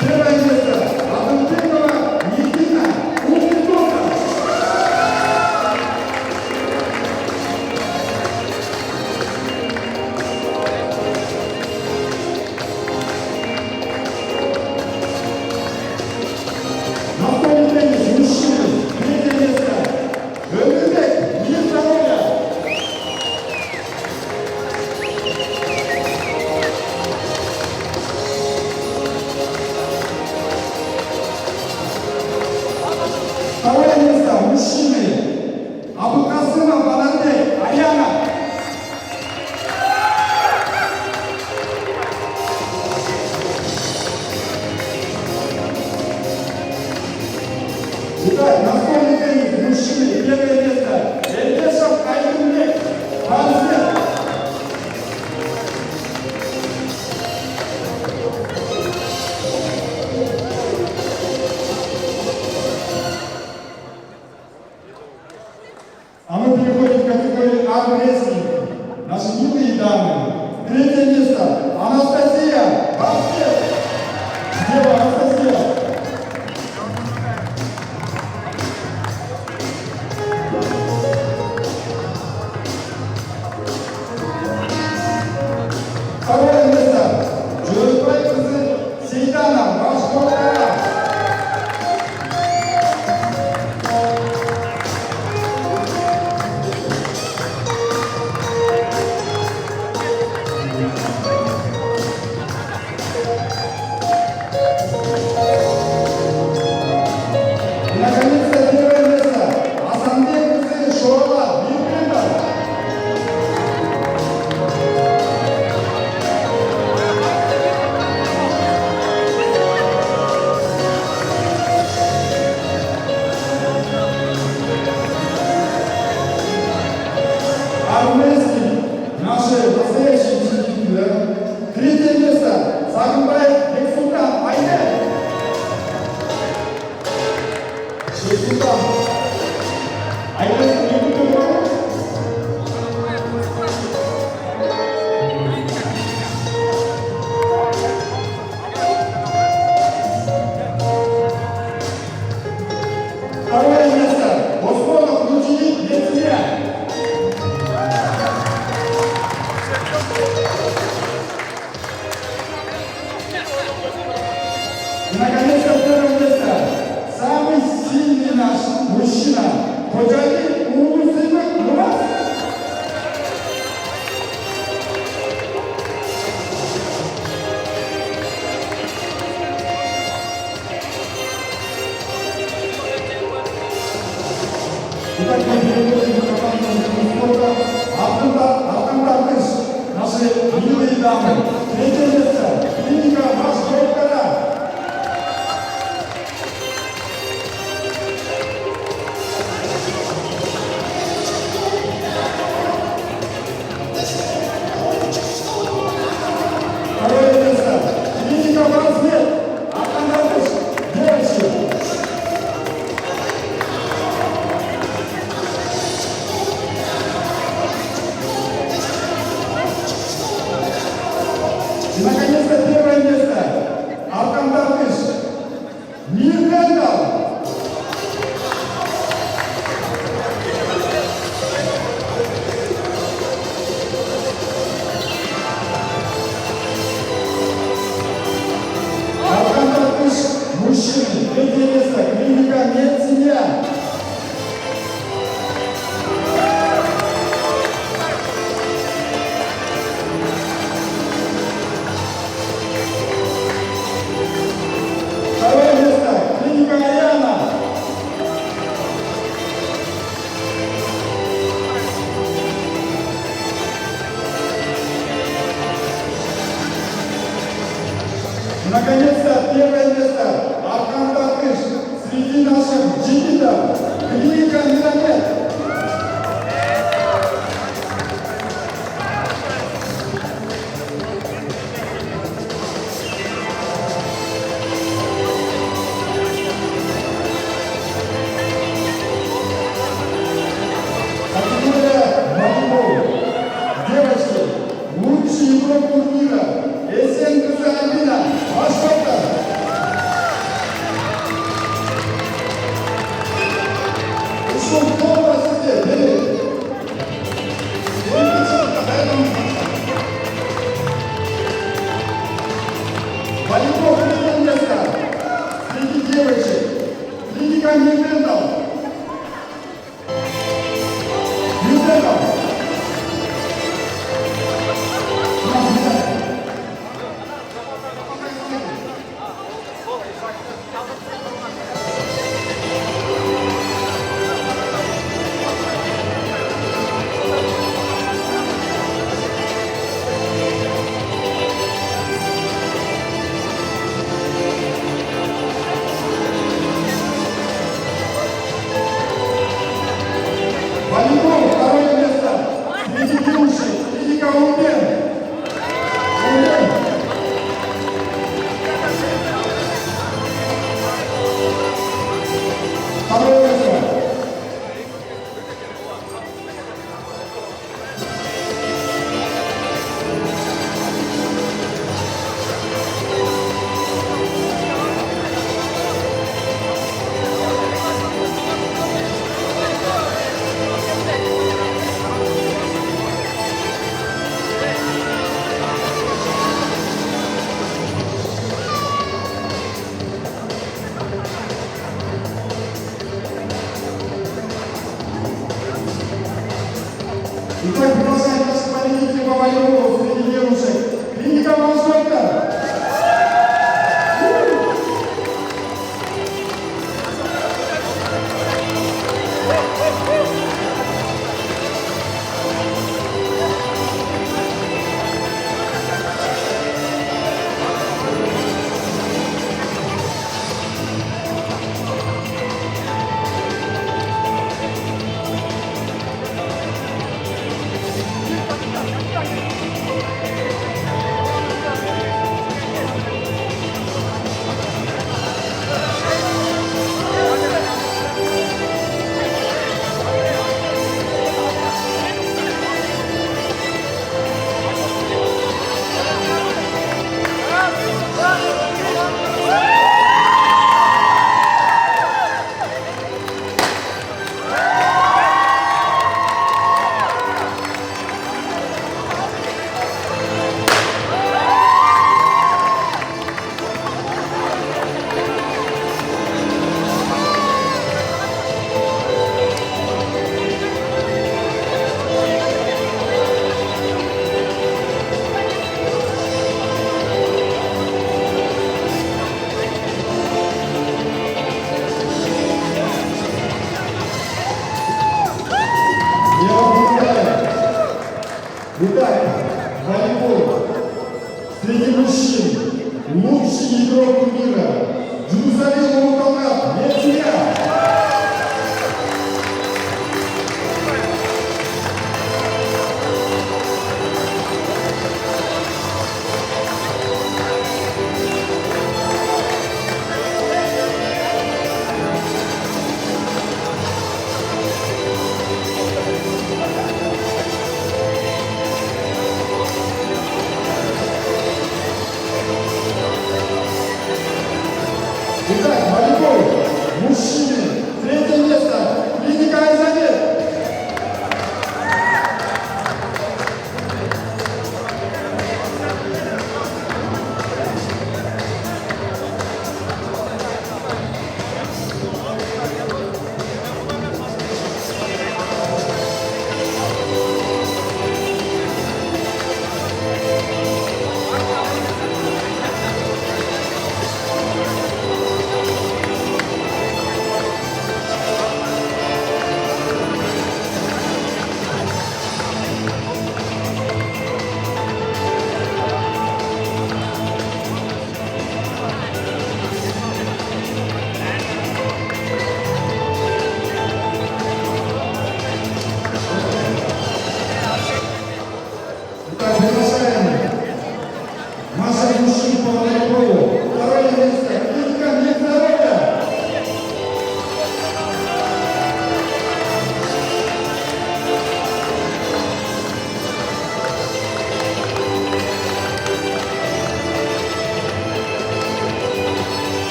Первое место. Абдулбекова Никита, умный доктор. Настольный теннис мужчины. Третье место. Өмірбек, мир здоровья. Второе место мужчины. Абукасымов Банарбек, Аяна. Итак, настольный теннис мужчины. Первое место. Эльбешев Айдунбек, Базмет. мужчина. Ходжаки, улы сыймак, Мурат. Итак, мы переходим к командному спорта. Алтында алкыш. Наши милые дамы. Третье место. Клиника Машковкада. Второе место. Клиника Бразмет. Алтында алкыш. Девочки. И, наконец-то, первое место. Алтан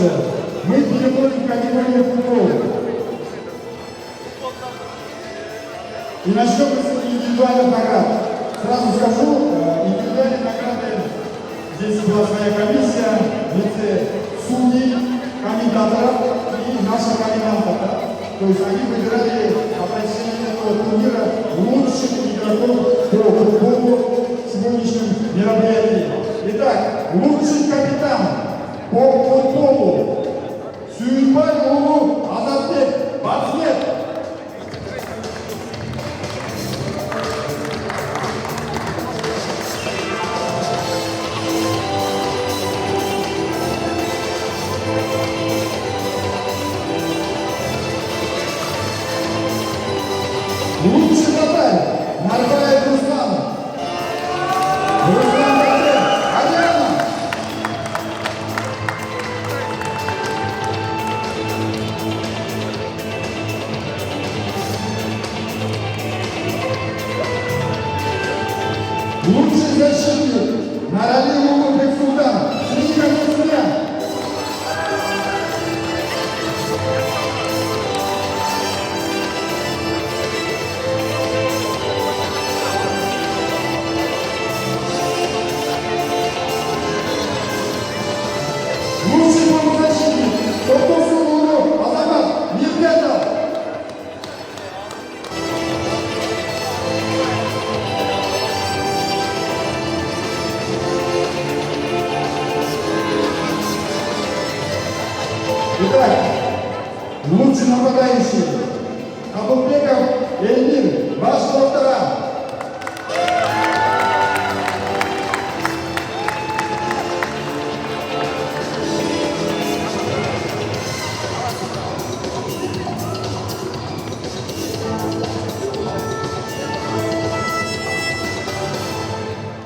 же, мы переходим к категории футбол. И начнем с индивидуальных наград. Сразу скажу, индивидуальные награды, здесь была своя комиссия, в лице судей, комментаторов и нашего комментатора. То есть они выбирали по протяжении этого турнира лучших игроков по футболу в сегодняшнем мероприятии. Итак, лучший капитан по футболу Сүйінбай Улу Азатбек Батсбек. Лучший вратарь Нарбаев Руслан. Руслан Батбек, Ариана. Лучший защитник Наралиев Бексултан, Книга Мусульман. Лучший полузащитник Токосулу Азамат Мирбетов. Итак, лучший нападающий Абулбеков Эльмир, ваш доктора.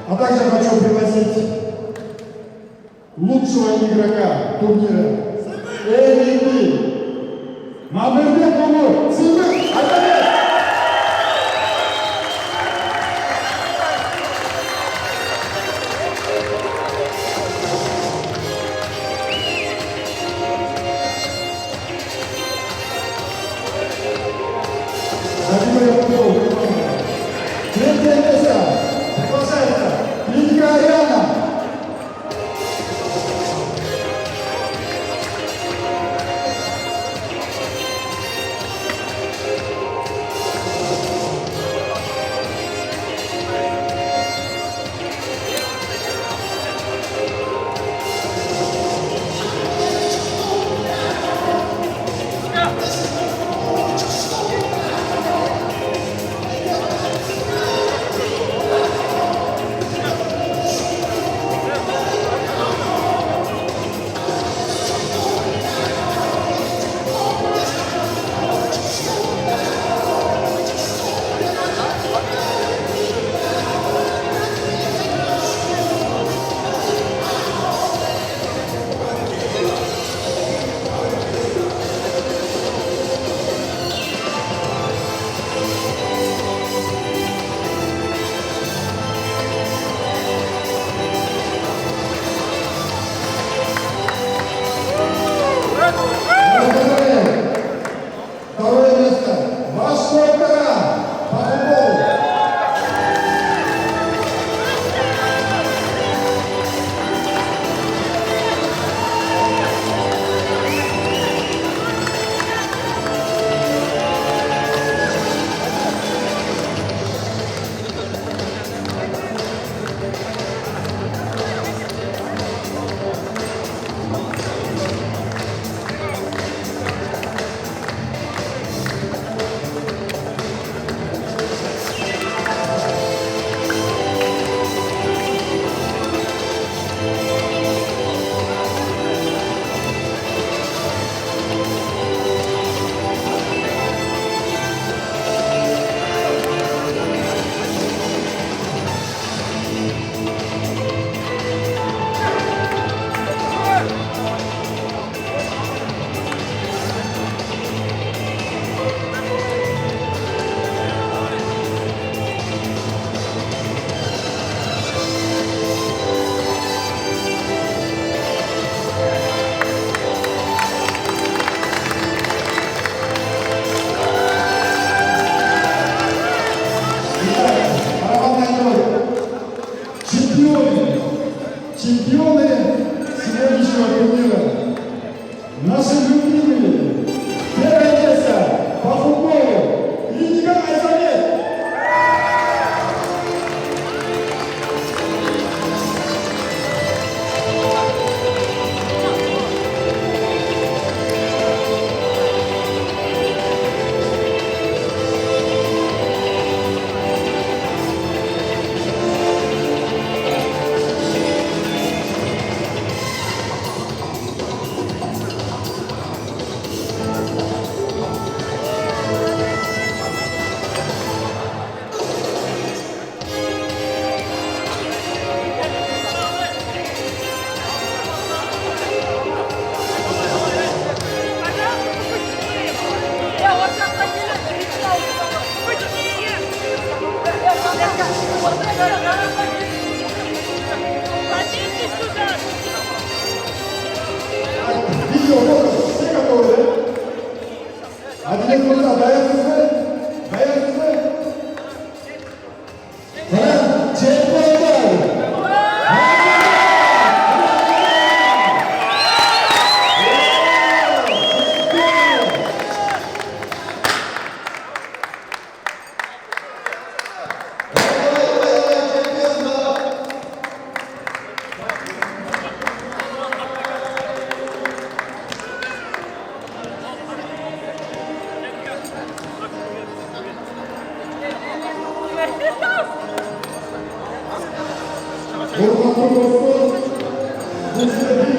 А также хочу пригласить лучшего игрока турнира MVP Мамырбек Улу Сыйбек Айтабек. Категория футбол. Третье место приглашается Клиника Ариана. видео, фото, все готовы? Один минута, даясыз ба? Даясыз ба? Урматтуу достор, бул жерде